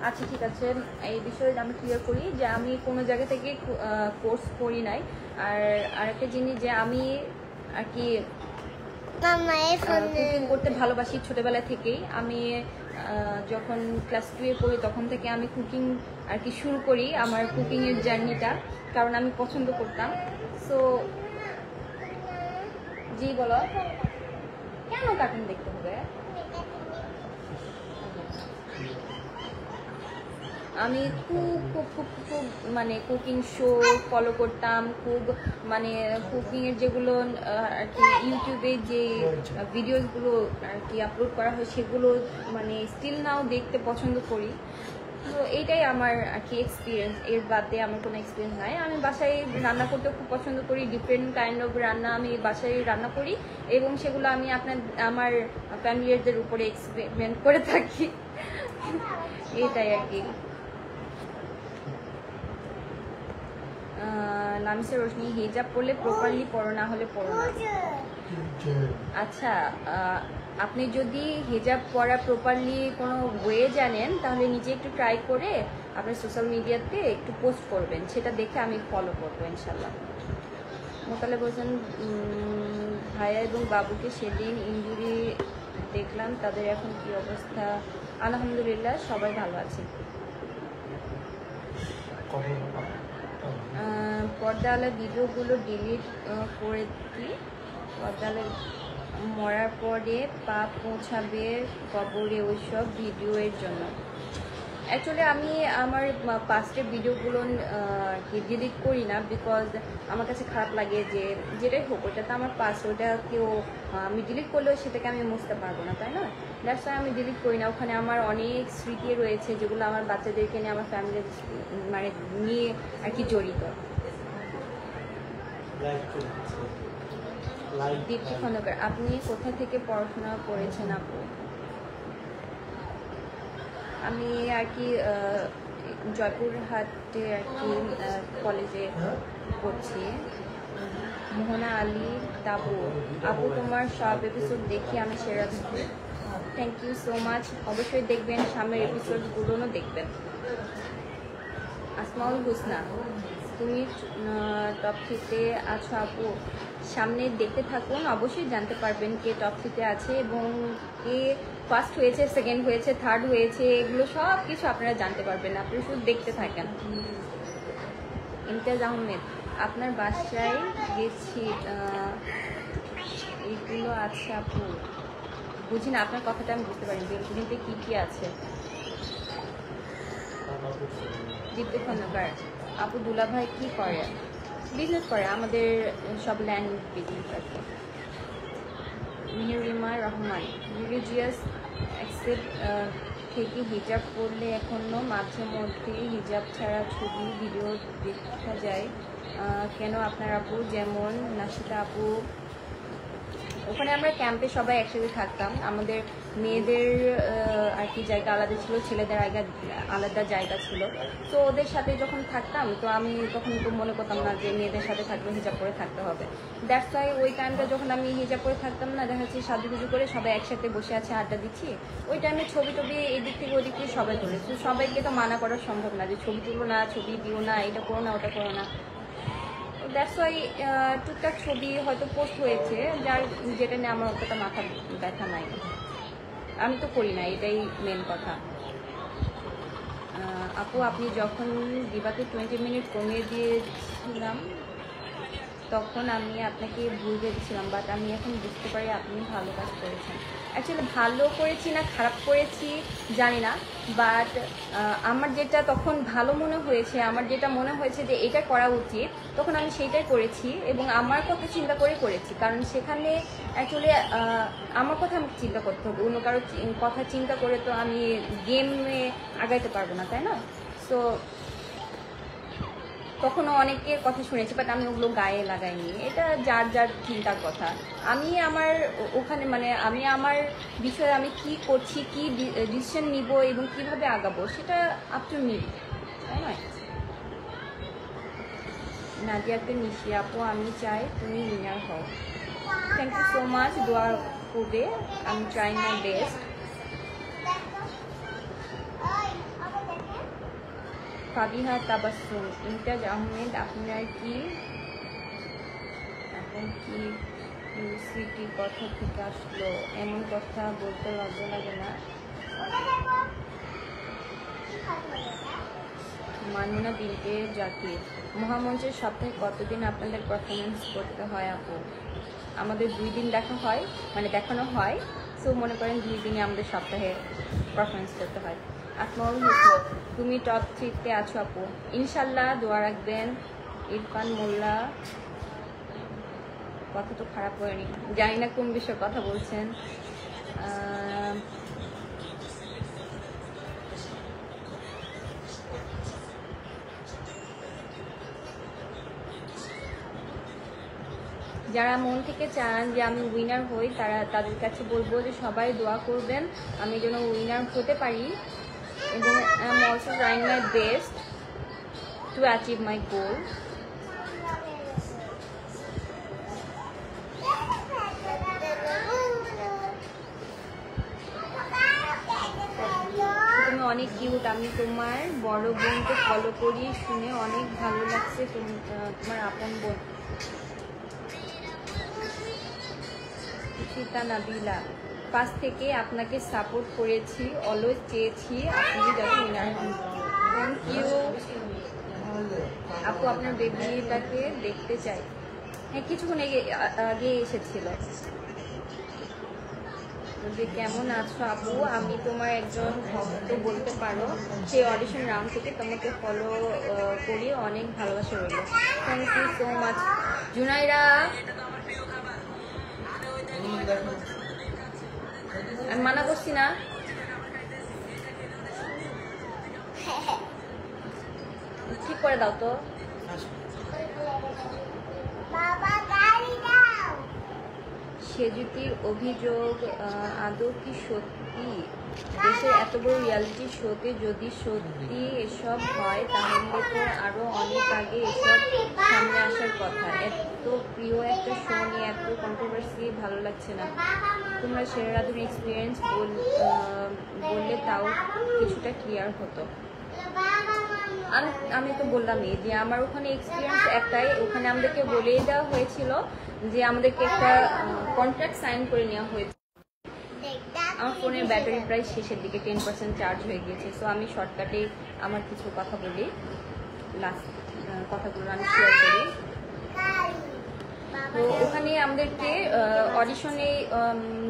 আচ্ছা ঠিক আছে, এই বিষয়ে আমি ক্লিয়ার করি যে আমি কোনো জায়গা থেকে কোর্স করি নাই। আর আরেকটা জিনিস যে আমি আর কি কুকিং করতে ভালোবাসি ছোটবেলা থেকেই। আমি যখন ক্লাস 2-এ পড়ি তখন থেকে আমি কুকিং আর কি শুরু করি, আমার কুকিংয়ের জার্নিটা, কারণ আমি পছন্দ করতাম। সো জি বলো, কেন কার্টুন দেখতে হবে? আমি খুব খুব খুব খুব কুকিং শো ফলো করতাম, খুব কুকিংয়ের যেগুলো আর কি ইউটিউবে যে ভিডিওসগুলো আর কি আপলোড করা হয় সেগুলো স্টিল নাও দেখতে পছন্দ করি। তো এইটাই আমার আর কি এক্সপিরিয়েন্স, এর বাদ দিয়ে আমার কোনো এক্সপিরিয়েন্স নাই। আমি বাসায় রান্না করতে খুব পছন্দ করি, ডিফারেন্ট কাইন্ড অফ রান্না আমি বাসায় রান্না করি এবং সেগুলো আমি আমার ফ্যামিলিদের উপরে এক্সপেরিমেন্ট করে থাকি, এইটাই আর কি। নামিসা রোশনি, হিজাব পরলে প্রপারলি পরো, না হলে পরো না। আচ্ছা, আপনি যদি হিজাব পরা প্রপারলি কোনো ওয়ে জানেন তাহলে নিজে একটু ট্রাই করে আপনার সোশ্যাল মিডিয়াতে একটু পোস্ট করবেন, সেটা দেখে আমি ফলো করবো ইনশাল্লাহ। মোতালে বলছেন, ভাইয়া এবং বাবুকে সেদিন ইনজুরি দেখলাম, তাদের এখন কি অবস্থা? আলহামদুলিল্লাহ সবাই ভালো আছে। পর্দাওয়ালা ভিডিওগুলো ডিলিট করে দিই, পর্দাওয়ালা মরার পরে পা পৌঁছাবে কবরে ওইসব ভিডিওর জন্য। অ্যাকচুয়ালি আমি আমার পাস্টের ভিডিওগুলো ডিলিট করি না, বিকজ আমার কাছে খারাপ লাগে যে যেটাই হোক ওটা তো আমার পাস্ট, ওটা কেউ আমি ডিলিট করলেও সেটাকে আমি মুছতে পারবো না, তাই না? দ্যাটস ওয়াই আমি ডিলিট করি না। ওখানে আমার অনেক স্মৃতি রয়েছে যেগুলো আমার বাচ্চাদেরকে নিয়ে, আমার ফ্যামিলি মানে নিয়ে আর কি জড়িত। দীপ্তি খন্দকার, আপনি কোথা থেকে পড়াশোনা করেছেন আপু? আমি আর কি জয়পুরহাটে আর কি কলেজে পড়ছি। মোহনা আলী তাবু, আপু তোমার সব এপিসোড দেখি আমি সেরা থাকি। Thank you so much. অবশ্যই দেখবেন, সামনের এপিসোডগুলোও দেখবেন। আসমাউল হুসনা, তুমি টপ 3-তে আছো আপু? সামনে দেখতে থাকুন, অবশ্যই জানতে পারবেন কে টপ 3-তে আছে এবং কে ফার্স্ট হয়েছে, সেকেন্ড হয়েছে, থার্ড হয়েছে, এগুলো সব কিছু আপনারা জানতে পারবেন। আপনারা শুধু দেখতে থাকেন। ইমতিয়াজ আহমেদ, আপনার বাসায় গেছি, এইগুলো আছে আপু? বুঝি না আপনার কথাটা, আমি বুঝতে পারিনি বেলকুনিতে কী কী আছে। দীপ্তি খন্দকার, আপু দুলাভাই কি করে? বিজনেস করে, আমাদের সব ল্যান্ড বিজনেস আছে। মিহিরিমা রহমান, রিলিজিয়াস অ্যাকসেপ্ট থেকে হিজাব পরলে এখনো মাঝে মধ্যে হিজাব ছাড়া ছবি ভিডিও দেখা যায় কেন আপনার আপু? যেমন নাশিতা আপু, ওখানে আমরা ক্যাম্পে সবাই একসাথে থাকতাম। আমাদের মেয়েদের আর কি জায়গা আলাদা ছিল, ছেলেদের আলাদা জায়গা ছিল। তো ওদের সাথে যখন থাকতাম, তো আমি তখন তো মনে করতাম না যে মেয়েদের সাথে থাকলে হিজাব করে থাকতে হবে। দ্যাটস ওয়াই ওই টাইমটা যখন আমি হিজাব করে থাকতাম না, দেখা যাচ্ছে সাজুগুজু করে সবাই একসাথে বসে আছে, আড্ডা দিচ্ছি। ওই টাইমে ছবি টবি এদিক থেকে ওদিক থেকে সবাই তুলেছে। সবাইকে তো মানা করা সম্ভব না যে ছবি তুলো না, ছবি দিও না, এটা করো না, ওটা করো না। দ্যাটস ওয়াই টুকটাক ছবি হয়তো পোস্ট হয়েছে, যেটা নিয়ে আমার অতটা মাথা ব্যথা নাই। আমি তো করি না, এটাই মেন কথা। আপু আপনি যখন দিবাতে 20 মিনিট কমিয়ে দিয়েছিলাম তখন আমি আপনাকে ভুল ভেবেছিলাম, বাট আমি এখন বুঝতে পারি আপনি ভালো কাজ করেছেন। অ্যাকচুয়ালি ভালো করেছি না খারাপ করেছি জানি না, বাট আমার যেটা তখন ভালো মনে হয়েছে, আমার যেটা মনে হয়েছে যে এটা করা উচিত, তখন আমি সেইটাই করেছি এবং আমার কথা চিন্তা করে করেছি। কারণ সেখানে অ্যাকচুয়ালি আমার কথা আমাকে চিন্তা করতে হবে, অন্য কারো কথা চিন্তা করে তো আমি গেমে আগাইতে পারবো না, তাই না? সো তখনও অনেকের কথা শুনেছি, বাট আমি ওগুলো গায়ে লাগাইনি। এটা যার যার চিন্তার কথা। আমি আমার ওখানে মানে আমি আমার বিষয়ে আমি কি করছি, কি ডিসিশন নিব এবং কিভাবে আগাবো, সেটা আপ টু মি, তাই নয়? নাদিয়াকে নিশি আপু, আমি চাই তুমি উইনার হও। Thank you so much. দোয়া করবে, আমি trying my best. Fabiha Tabassum, Imtiaz Ahmed, আপনার কি এখন কি ইউসিটি কথা থেকে আসলো? এমন কথা বলতে লজ্জা লাগে না? মানমুনা বিনতে জাকির, মহামঞ্চের সপ্তাহে কতদিন আপনাদের পারফরমেন্স করতে হয় আপু? আমাদের 2 দিন দেখা হয়, মানে দেখানো হয়। সো মনে করেন 2 দিনে আমাদের সপ্তাহে পারফরমেন্স করতে হয়। আসমাউল হুসনা, তুমি টপ 3-তে আছো আপু? ইনশাল্লাহ, দোয়া রাখবেন। ইরফান মোল্লা, কথা তো খারাপ হয়নি, জানি না কোন বিষয়ে কথা বলছেন। যারা মন থেকে চান যে আমি উইনার হই, তাদের কাছে বলবো যে সবাই দোয়া করবেন আমি যেন উইনার হতে পারি এবং I am also trying my best to achieve my goal. তুমি অনেক কিউট, আমি তোমার বড় বোনকে ফলো করি, শুনে অনেক ভালো লাগছে। তোমার আপন বোন সীতা নাবিলা, পাশ থেকে আপনাকে সাপোর্ট করেছি, অলওয়েজ চেয়েছি আপনি যাতে উইনার হন। থ্যাংক ইউ আপু, আপনার বেবিটাকে দেখতে চাই। হ্যাঁ, কিছুক্ষণ আগে এসেছিল। যে কেমন আছো আপু, আমি তোমার একজন ভক্ত বলতে পারো। সেই অডিশন রাউন্ড থেকে তোমাকে ফলো করি, অনেক ভালোবাসা রইল। Thank you so much Junaira. দেখো আমি মানা করছি না? ঠিক করে দাও তো। আসো। সেজুতির অভিযোগ আদৌ কি সত্যি? দেশের এত বড় রিয়ালিটি শোতে যদি সত্যি এসব হয় তাহলে তো আরো অনেক আগে এসব সামনে আসার কথা। এত প্রিয় একটা শো নিয়ে এত কন্ট্রোভার্সি ভালো লাগছে না। তোমরা সেরা রাধুর এক্সপিরিয়েন্স বললে তাও কিছুটা ক্লিয়ার হতো। আমি তো বললামই যে আমার ওখানে এক্সপিরিয়েন্স একটাই, ওখানে আমাদেরকে বলেই দেওয়া হয়েছিল যে আমাদেরকে একটা কন্ট্রাক্ট সাইন করে নেওয়া হয়েছে। আমার ফোনের ব্যাটারি প্রায় শেষের দিকে 10% চার্জ হয়ে গিয়েছে। সো আমি শর্টকাটে আমার কিছু কথা বলি, লাস্ট কথাগুলো আমি শেয়ার করি। তো ওখানে আমাদেরকে অডিশনে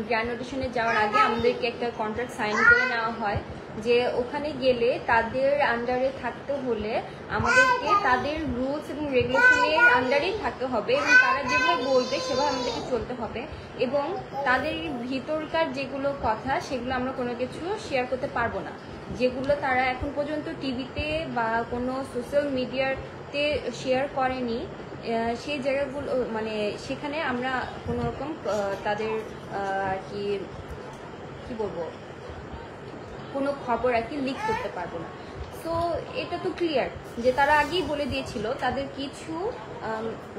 গ্র্যান্ড অডিশনে যাওয়ার আগে আমাদেরকে একটা কন্ট্রাক্ট সাইন করে নেওয়া হয় যে ওখানে গেলে তাদের আন্ডারে থাকতে হলে আমাদেরকে তাদের রুলস এবং রেগুলেশনের আন্ডারেই থাকতে হবে এবং তারা যেভাবে বলবে সেভাবে আমাদেরকে চলতে হবে এবং তাদের ভিতরকার যেগুলো কথা সেগুলো আমরা কোনো কিছু শেয়ার করতে পারবো না, যেগুলো তারা এখন পর্যন্ত টিভিতে বা কোনো সোশ্যাল মিডিয়াতে শেয়ার করেনি। সেই জায়গাগুলো মানে সেখানে আমরা কোনো রকম তাদের কি বলবো কোনো খবর আর কি লিক করতে পারবো না। সো এটা তো ক্লিয়ার যে তারা আগেই বলে দিয়েছিল তাদের কিছু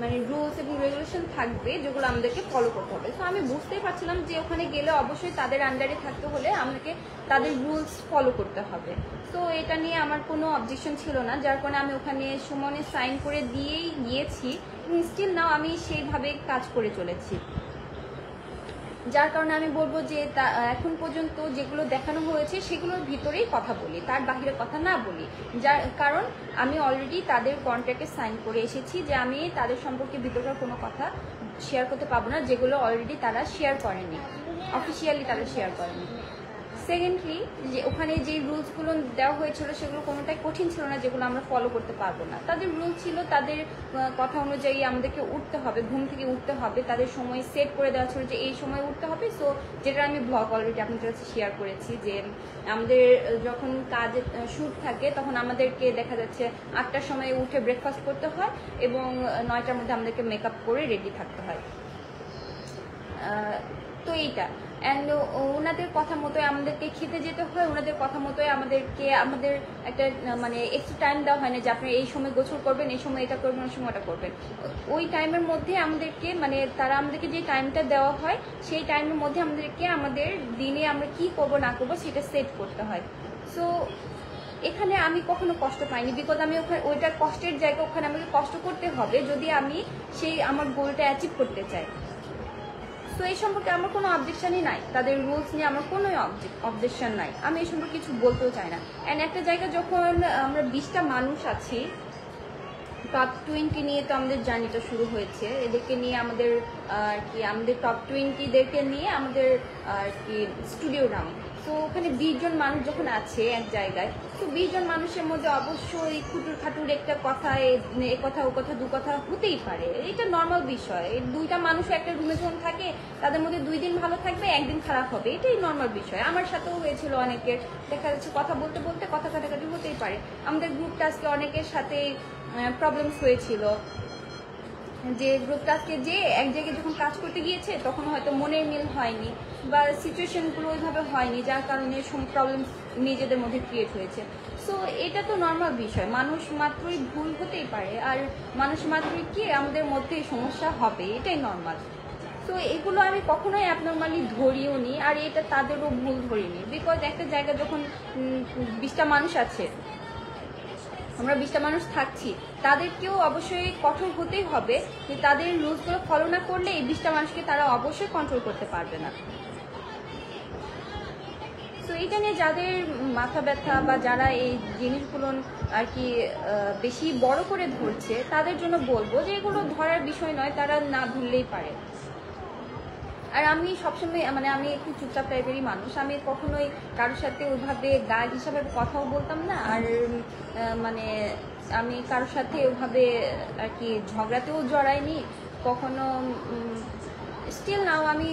মানে রুলস এবং রেগুলেশন থাকবে যেগুলো আমাদেরকে ফলো করতে হবে। সো আমি বুঝতেই পারছিলাম যে ওখানে গেলে অবশ্যই তাদের আন্ডারে থাকতে হলে আমাকে তাদের রুলস ফলো করতে হবে। তো এটা নিয়ে আমার কোনো অবজেকশন ছিল না, যার কারণে আমি ওখানে সুমনে সাইন করে দিয়েই গিয়েছি এবং স্টিল নাও আমি সেইভাবে কাজ করে চলেছি। যার কারণে আমি বলবো যে এখন পর্যন্ত যেগুলো দেখানো হয়েছে সেগুলোর ভিতরেই কথা বলি, তার বাহিরে কথা না বলি। যার কারণ আমি অলরেডি তাদের কন্ট্রাক্টে সাইন করে এসেছি যে আমি তাদের সম্পর্কে ভিতরকার কোনো কথা শেয়ার করতে পারবো না যেগুলো অলরেডি তারা শেয়ার করেনি, অফিসিয়ালি তারা শেয়ার করেনি। সেকেন্ডলি যে ওখানে যে রুলসগুলো দেওয়া হয়েছিল সেগুলো কোনোটাই কঠিন ছিল না যেগুলো আমরা ফলো করতে পারবো না। তাদের রুল ছিল তাদের কথা অনুযায়ী আমাদেরকে উঠতে হবে, ঘুম থেকে উঠতে হবে, তাদের সময় সেট করে দেওয়া ছিল যে এই সময় উঠতে হবে। সো যেটা আমি ব্লগ অলরেডি আপনাদের কাছে শেয়ার করেছি যে আমাদের যখন কাজ শ্যুট থাকে তখন আমাদেরকে দেখা যাচ্ছে 8টার সময় উঠে ব্রেকফাস্ট করতে হয় এবং 9টার মধ্যে আমাদেরকে মেকআপ করে রেডি থাকতে হয়। তো এইটা অ্যান্ড ওনাদের কথা মতোই আমাদেরকে খেতে যেতে হয়, ওনাদের কথা মতোই আমাদের একটা মানে এক্সট্রা টাইম দেওয়া হয় না যে আপনি এই সময় গোসল করবেন, এই সময় এটা করবেন, ওই সময় ওটা করবেন। ওই টাইমের মধ্যে আমাদেরকে মানে তারা আমাদেরকে যে টাইমটা দেওয়া হয় সেই টাইমের মধ্যে আমাদেরকে আমাদের দিনে আমরা কি করবো না করবো সেটা সেট করতে হয়। সো এখানে আমি কখনো কষ্ট পাইনি, বিকজ আমি ওখানে ওইটা কষ্টের জায়গা, ওখানে আমাকে কষ্ট করতে হবে যদি আমি সেই আমার গোলটা অ্যাচিভ করতে চাই। তো এই সম্পর্কে আমার কোনো অবজেকশনই নাই, তাদের রুলস নিয়ে আমার কোনো অবজেকশন নাই, আমি এই সম্পর্কে কিছু বলতেও চাই না। অ্যান্ড একটা জায়গায় যখন আমরা 20টা মানুষ আছি, টপ 20 নিয়ে তো আমাদের জার্নিটা শুরু হয়েছে, এদেরকে নিয়ে আমাদের আর কি আমাদের টপ 20দেরকে নিয়ে আমাদের আর কি স্টুডিও রাউন্ড। তো ওখানে 20 জন মানুষ যখন আছে এক জায়গায়, তো 20 জন মানুষের মধ্যে অবশ্যই খুটুর খাটুর একটা কথা, এ কথা ও কথা দু কথা হতেই পারে, এটা নর্মাল বিষয়। এই 2টা মানুষ একটা রুমে যখন থাকে তাদের মধ্যে 2 দিন ভালো থাকবে, একদিন খারাপ হবে, এটাই নর্মাল বিষয়। আমার সাথেও হয়েছিল, অনেকের দেখা যাচ্ছে কথা বলতে বলতে কথা কাটাকাটি হতেই পারে। আমাদের গ্রুপটা আজকে অনেকের সাথে প্রবলেমস হয়েছিল যে গ্রুপটা আজকে যে এক জায়গায় যখন কাজ করতে গিয়েছে তখন হয়তো মনের মিল হয়নি বা সিচুয়েশনগুলো ওইভাবে হয়নি, যার কারণে প্রবলেম নিজেদের মধ্যে ক্রিয়েট হয়েছে। সো এটা তো নর্মাল বিষয়, মানুষ মাত্রই ভুল হতেই পারে, আর মানুষ মাত্রই কি আমাদের মধ্যে সমস্যা হবে, এটাই নর্মাল। তো এগুলো আমি কখনোই অ্যাবনর্মালি ধরিও নি, আর এটা তাদেরও ভুল ধরিনি, বিকজ একটা জায়গা যখন 20টা মানুষ আছে, আমরা 20টা মানুষ থাকছি, তাদেরকেও অবশ্যই কঠোর হতেই হবে যে তাদের রুলসগুলো ফলো না করলে এই 20টা মানুষকে তারা অবশ্যই কন্ট্রোল করতে পারবে না। তো এটা নিয়ে যাদের মাথা ব্যথা বা যারা এই জিনিসগুলো আর কি বেশি বড় করে ধরছে তাদের জন্য বলবো যে এগুলো ধরার বিষয় নয়, তারা না ধরলেই পারে। আর আমি সবসময় মানে আমি একটু চুপচাপ টাইপেরই মানুষ, আমি কখনোই কারোর সাথে ওইভাবে গাইড হিসাবে কথাও বলতাম না। আর মানে আমি কারোর সাথে ওইভাবে আর কি ঝগড়াতেও জড়াইনি কখনো। স্টিল নাও আমি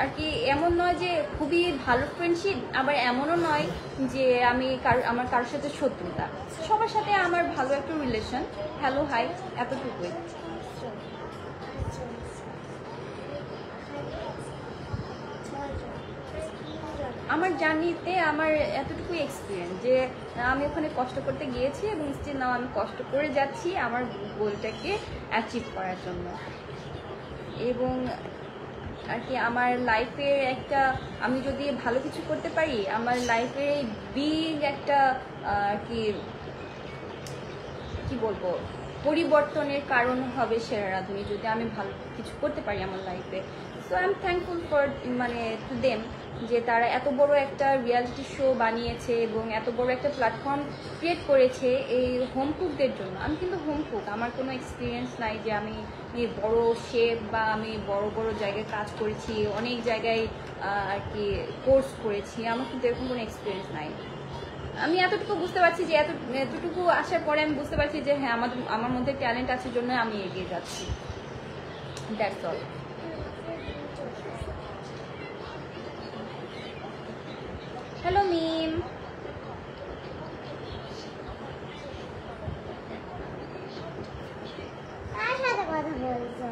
আর কি এমন নয় যে খুবই ভালো ফ্রেন্ডশিপ, আবার এমনও নয় যে আমি আমার কারোর সাথে শত্রুতা। সবার সাথে আমার ভালো একটা রিলেশন, হ্যালো হাই এতটুকুই। আমার জার্নিতে আমার এতটুকু এক্সপিরিয়েন্স যে আমি ওখানে কষ্ট করতে গিয়েছি এবং স্টিল নাও আমি কষ্ট করে যাচ্ছি আমার গোলটাকে অ্যাচিভ করার জন্য। এবং আর কি আমার লাইফের একটা, আমি যদি ভালো কিছু করতে পারি আমার লাইফের বিগ একটা আর কি কি বলবো পরিবর্তনের কারণ হবে সেরা রাঁধুনি, যদি আমি ভালো কিছু করতে পারি আমার লাইফে। So I am thankful for মানে টু দেম যে তারা এত বড় একটা রিয়ালিটি শো বানিয়েছে এবং এত বড় একটা প্ল্যাটফর্ম ক্রিয়েট করেছে এই হোম কুকদের জন্য। আমি কিন্তু হোম কুক, আমার কোনো এক্সপিরিয়েন্স নাই যে আমি বড় শেফ বা আমি বড় বড় জায়গায় কাজ করেছি, অনেক জায়গায় আর কি কোর্স করেছি, আমার কিন্তু এরকম কোনো এক্সপিরিয়েন্স নাই। আমি এতটুকু বুঝতে পারছি যে এতটুকু আসার পরে আমি বুঝতে পারছি যে হ্যাঁ আমার মধ্যে ট্যালেন্ট আছে জন্য আমি এগিয়ে যাচ্ছি, দ্যাটস অল। হ্যালো মিম, কার সাথে কথা বলছো?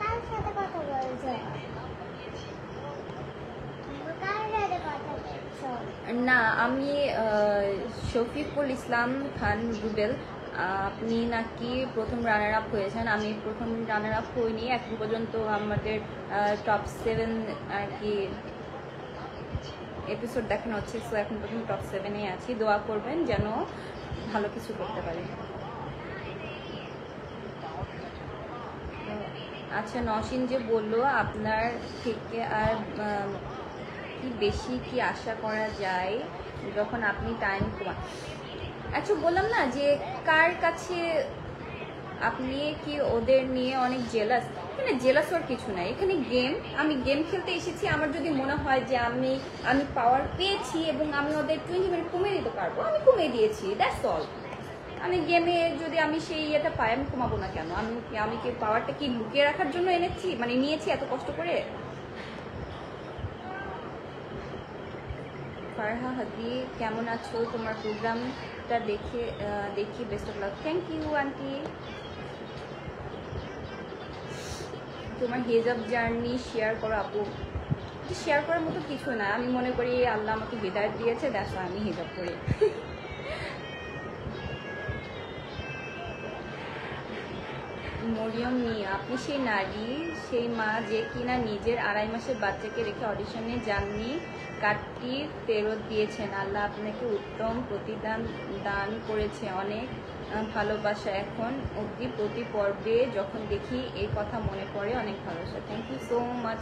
কার সাথে কথা বলছো? কার সাথে কথা বলছো? না আমি শফিকুল ইসলাম খান রুবেল। আপনি নাকি প্রথম রানার আপ হয়েছেন। আমি প্রথম রানার আপ হইনি, এখন পর্যন্ত আমাদের টপ 7 আর কি এপিসোড দেখানো হচ্ছে। সো এখন পর্যন্ত টপ 7-এ আছি, দোয়া করবেন যেন ভালো কিছু করতে পারি। আচ্ছা নওশিন যে বললো আপনার থেকে আর কি বেশি কি আশা করা যায় যখন আপনি টাইম কমান। আচ্ছা বললাম না যে কার কাছে আপনি কি ওদের নিয়ে অনেক জেলাস? এখানে জেলাস হওয়ার কিছু নাই, এখানে গেম, আমি গেম খেলতে এসেছি। আমার যদি মনে হয় যে আমি পাওয়ার পেয়েছি এবং আমি ওদের 20 মিনিট কমিয়ে দিতে পারবো, আমি কমিয়ে দিয়েছি, দ্যাটস অল। আমি গেমে যদি আমি সেই ইয়েটা পাই আমি কমাবো না কেন? আমি কি পাওয়ারটা কি লুকিয়ে রাখার জন্য এনেছি, মানে নিয়েছি এত কষ্ট করে? ফারহা হাদি কেমন আছো? তোমার প্রোগ্রামটা দেখি best of luck. Thank you aunty. তোমার হিজাব জার্নি শেয়ার করো আপু। শেয়ার করার মতো কিছু না, আমি মনে করি আল্লাহ আমাকে হিদায়ত দিয়েছে, দেখো আমি হিজাব করি। মরিয়ম মিয়া, আপনি সেই নারী, সেই মা যে কিনা নিজের 2.5 মাসের বাচ্চাকে রেখে অডিশনে যাননি, কার্ডটি ফেরত দিয়েছেন। আল্লাহ আপনাকে উত্তম প্রতিদান দান করেছে, অনেক ভালোবাসা। এখন অবধি প্রতি পর্বে যখন দেখি এই কথা মনে পড়ে, অনেক ভালোবাসা। Thank you so much.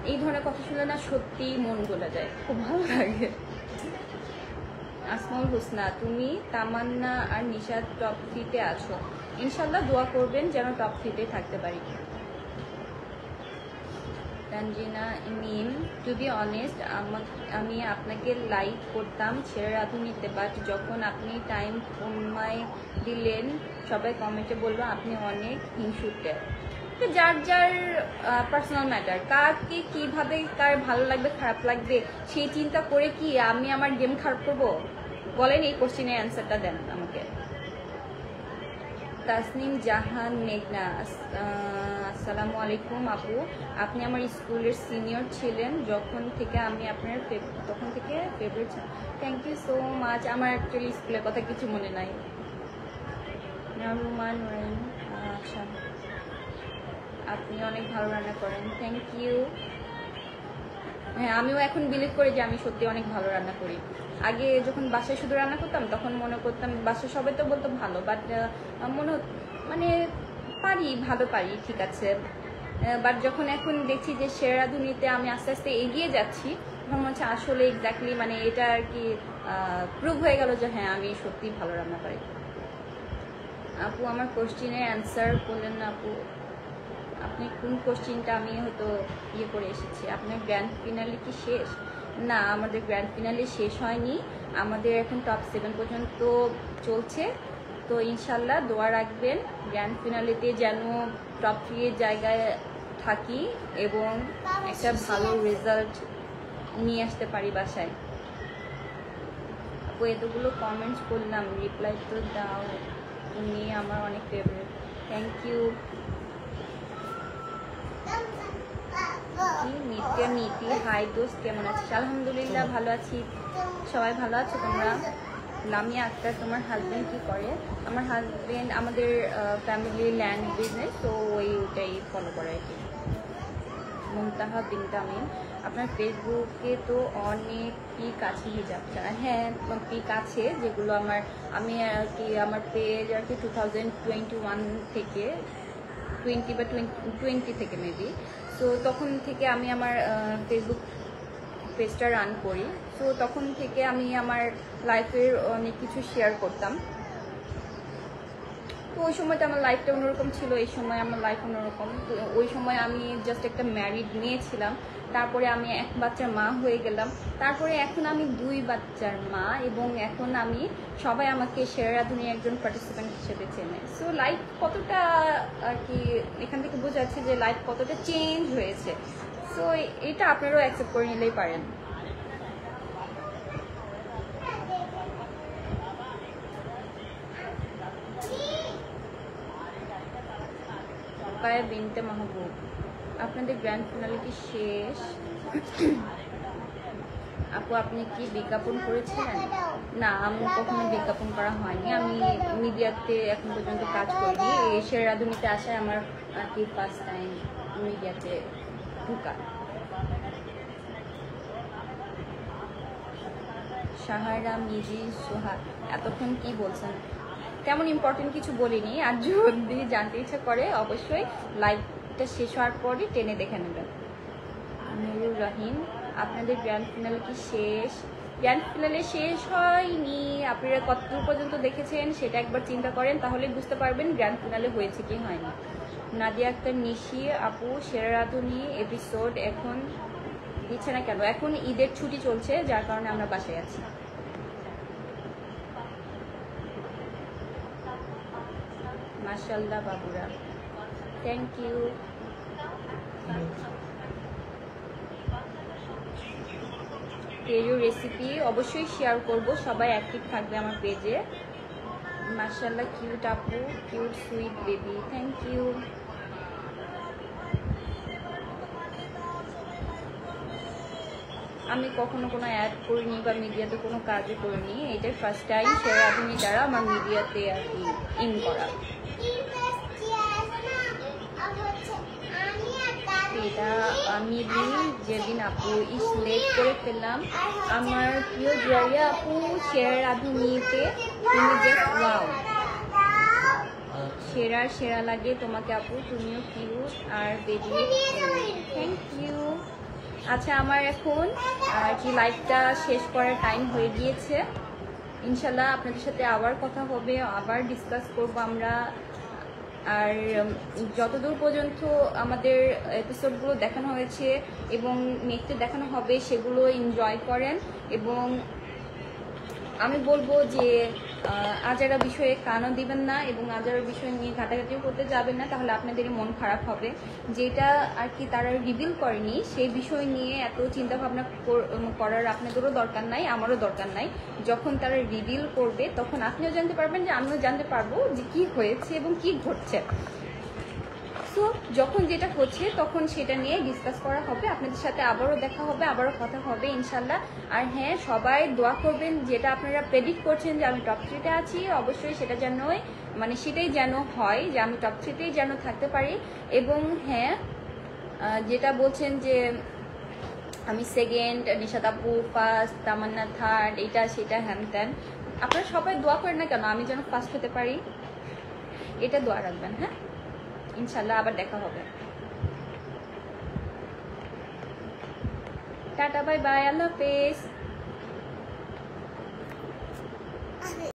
এই ধরনের কথা শুনে না সত্যি মন গলে যায়, খুব ভালো লাগে। আসমাউল হোসনা, তুমি তামান্না আর নিশাদ টপ 3-তে আছো, ইনশাল্লাহ দোয়া করবেন যেন টপ 3-তে থাকতে পারি। তানজিনা মিম, টু বি অনেস্ট আমি আপনাকে লাইক করতাম ছেড়ে রাঁধুনিতে, বাট যখন আপনি টাইম কমায় দিলেন সবাই কমেন্টে বলবো আপনি অনেক হিংসুটে। তো যার যার পার্সোনাল ম্যাটার, কাকে কীভাবে কার ভালো লাগবে খারাপ লাগবে সেই চিন্তা করে কি আমি আমার গেম খারাপ করবো? বলেন, এই কোশ্চেনের অ্যান্সারটা দেন আমাকে। তাসনিম জাহান মেঘনা, আসসালামু আলাইকুম আপু, আপনি আমার স্কুলের সিনিয়র ছিলেন, যখন থেকে আমি আপনার তখন থেকে favourite. Thank you so much. আমার অ্যাকচুয়ালি স্কুলের কথা কিছু মনে নাই। রহমান, আচ্ছা আপনি অনেক ভালো রান্না করেন, থ্যাংক ইউ। হ্যাঁ আমিও এখন বিলিভ করি যে আমি সত্যি অনেক ভালো রান্না করি। আগে যখন বাসায় শুধু রান্না করতাম তখন মনে করতাম, বাসায় সবাই তো বলতো ভালো, বাট মানে ভালো পারি ঠিক আছে, বাট যখন এখন দেখছি যে সেরা রাঁধুনিতে আমি আস্তে আস্তে এগিয়ে যাচ্ছি, তখন মনে হচ্ছে আসলে এক্স্যাক্টলি মানে এটা আর কি প্রুভ হয়ে গেল যে হ্যাঁ আমি সত্যি ভালো রান্না পারি। আপু আমার কোশ্চেনের অ্যান্সার করলেন না আপু। আপনি কোন কোশ্চিনটা আমি হয়তো ইয়ে করে এসেছি। আপনার গ্র্যান্ড ফিনালে কি শেষ? না, আমাদের গ্র্যান্ড ফিনালে শেষ হয়নি, আমাদের এখন টপ 7 পর্যন্ত চলছে। তো ইনশাল্লাহ দোয়া রাখবেন গ্র্যান্ড ফিনালেতে যেন টপ 3 এর জায়গায় থাকি এবং একটা ভালো রেজাল্ট নিয়ে আসতে পারি বাসায়। আপু এতগুলো কমেন্টস করলাম, রিপ্লাই তো দাও, তুমি আমার অনেক ফেভারিট। Thank you. নিত্যা নীতি, হাই দোস্ত, কেমন আছিস? আলহামদুলিল্লাহ ভালো আছি। সবাই ভালো আছো তোমরা? লামিয়া আক্তার, তোমার হাজবেন্ড কি করে? আমার হাজবেন্ড আমাদের ফ্যামিলি ল্যান্ড বিজনেস, তো ওইটাই ফলো করে আর কি। মুমতাহা বিনতে আমিন, আপনার ফেসবুকে তো অনেক পিক আছে হিজাব ছাড়া। হ্যাঁ, পিক আছে যেগুলো আমি আর কি আমার পেজ আর কি 2021 থেকে 20 বা 20 থেকে মেবি। সো তখন থেকে আমি আমার ফেসবুক পেজটা রান করি। সো তখন থেকে আমি আমার লাইফের অনেক কিছু শেয়ার করতাম। তো ওই সময়টা আমার লাইফটা অন্যরকম ছিল, এই সময় আমার লাইফ অন্যরকম। তো ওই সময় আমি জাস্ট একটা ম্যারিড মেয়ে ছিলাম, তারপরে আমি এক বাচ্চার মা হয়ে গেলাম, তারপরে এখন আমি 2 বাচ্চার মা, এবং এখন আমি সবাই আমাকে সেরা রাঁধুনির একজন পার্টিসিপেন্ট হিসেবে চেনে। সো লাইফ কতটা আর কি এখান থেকে বোঝা যাচ্ছে যে লাইফ কতটা চেঞ্জ হয়েছে। সো এটা আপনারাও অ্যাকসেপ্ট করে নিলেই পারেন। পায়া বিনতে মাহবুব, আপনাদের গ্র্যান্ড ফিনালে কি শেষ? আপু আপনি কি বিজ্ঞাপন করেছিলেন? না, আমার কখনো বিজ্ঞাপন করা হয়নি। আমি মিডিয়াতে এখন পর্যন্ত কাজ করিনি। সেরা রাঁধুনিতে আসায় আমার আর কি ফার্স্ট টাইম মিডিয়াতে ঢুকা। সাহারা মিজি সোহা, এতক্ষণ কি বলছেন? তেমন ইম্পর্টেন্ট কিছু বলিনি। আর যদি জানতে ইচ্ছা করে অবশ্যই লাইভটা শেষ হওয়ার পরই টেনে দেখে নেবেন। নুরুর রহিম, আপনাদের গ্র্যান্ড ফিনালে কি শেষ? গ্র্যান্ড ফিনালে শেষ হয়নি। আপনারা কতদূর পর্যন্ত দেখেছেন সেটা একবার চিন্তা করেন, তাহলে বুঝতে পারবেন গ্র্যান্ড ফিনালে হয়েছে কি হয়নি। নাদিয়া আক্তার নিশি আপু, সেরা রাঁধুনি এপিসোড এখন দিচ্ছে না কেন? এখন ঈদের ছুটি চলছে, যার কারণে আমরা বাসায় আছি। মাশাআল্লাহ বাবুরা, থ্যাংক ইউ। পেজের রেসিপি অবশ্যই শেয়ার করব, সবাই অ্যাক্টিভ থাকবে আমার পেজে। মাশাআল্লাহ কিউট আপু, cute sweet baby, thank you. আমি কখনো কোনো অ্যাড করিনি বা মিডিয়াতে কোনো কাজও করিনি, এটাই ফার্স্ট টাইম সেরা রাঁধুনি দ্বারা আমার মিডিয়াতে আর কি ইন করা। এটা আমি যেদিন আপু লেট করে ফেললাম। আমার প্রিয় জয়া আপু, সেরা রাঁধুনিতে তুমি যে ওয়াও, সেরা লাগে তোমাকে আপু, তুমিও কিউট আর বেবি, থ্যাংক ইউ। আচ্ছা, আমার এখন আর কি লাইভটা শেষ করার টাইম হয়ে গিয়েছে। ইনশাল্লাহ আপনাদের সাথে আবার কথা হবে, আবার ডিসকাস করবো আমরা। আর যতদূর পর্যন্ত আমাদের এপিসোডগুলো দেখানো হয়েছে এবং নেক্সটে দেখানো হবে সেগুলো এনজয় করেন। এবং আমি বলবো যে আজারা বিষয়ে কানও দিবেন না এবং আজারা বিষয় নিয়ে ঘাটাঘাটিও করতে যাবেন না, তাহলে আপনাদেরই মন খারাপ হবে। যেটা আর কি তারা রিভিল করেনি সেই বিষয় নিয়ে এত চিন্তা ভাবনা করার আপনাদেরও দরকার নাই, আমারও দরকার নাই। যখন তারা রিভিল করবে তখন আপনিও জানতে পারবেন, যে আমিও জানতে পারবো যে কি হয়েছে এবং কি ঘটছে। সো যখন যেটা হচ্ছে তখন সেটা নিয়ে ডিসকাস করা হবে, আপনাদের সাথে আবারও দেখা হবে, আবারও কথা হবে ইনশাল্লাহ। আর হ্যাঁ, সবাই দোয়া করবেন, যেটা আপনারা প্রেডিক্ট করছেন যে আমি টপ 3-তে আছি, অবশ্যই সেটা যেনই সেটাই যেন হয়, যে আমি টপ 3-তেই যেন থাকতে পারি। এবং হ্যাঁ, যেটা বলছেন যে আমি সেকেন্ড, নিশাত আপু ফার্স্ট, তামান্না থার্ড, এটা সেটা হ্যান ত্যান, আপনারা সবাই দোয়া করেন না কেন আমি যেন ফার্স্ট হতে পারি, এটা দোয়া রাখবেন। হ্যাঁ, ইনশাল্লাহ আবার দেখা হবে। টাটা, বাই বাই, আল্লাহ হাফেজ।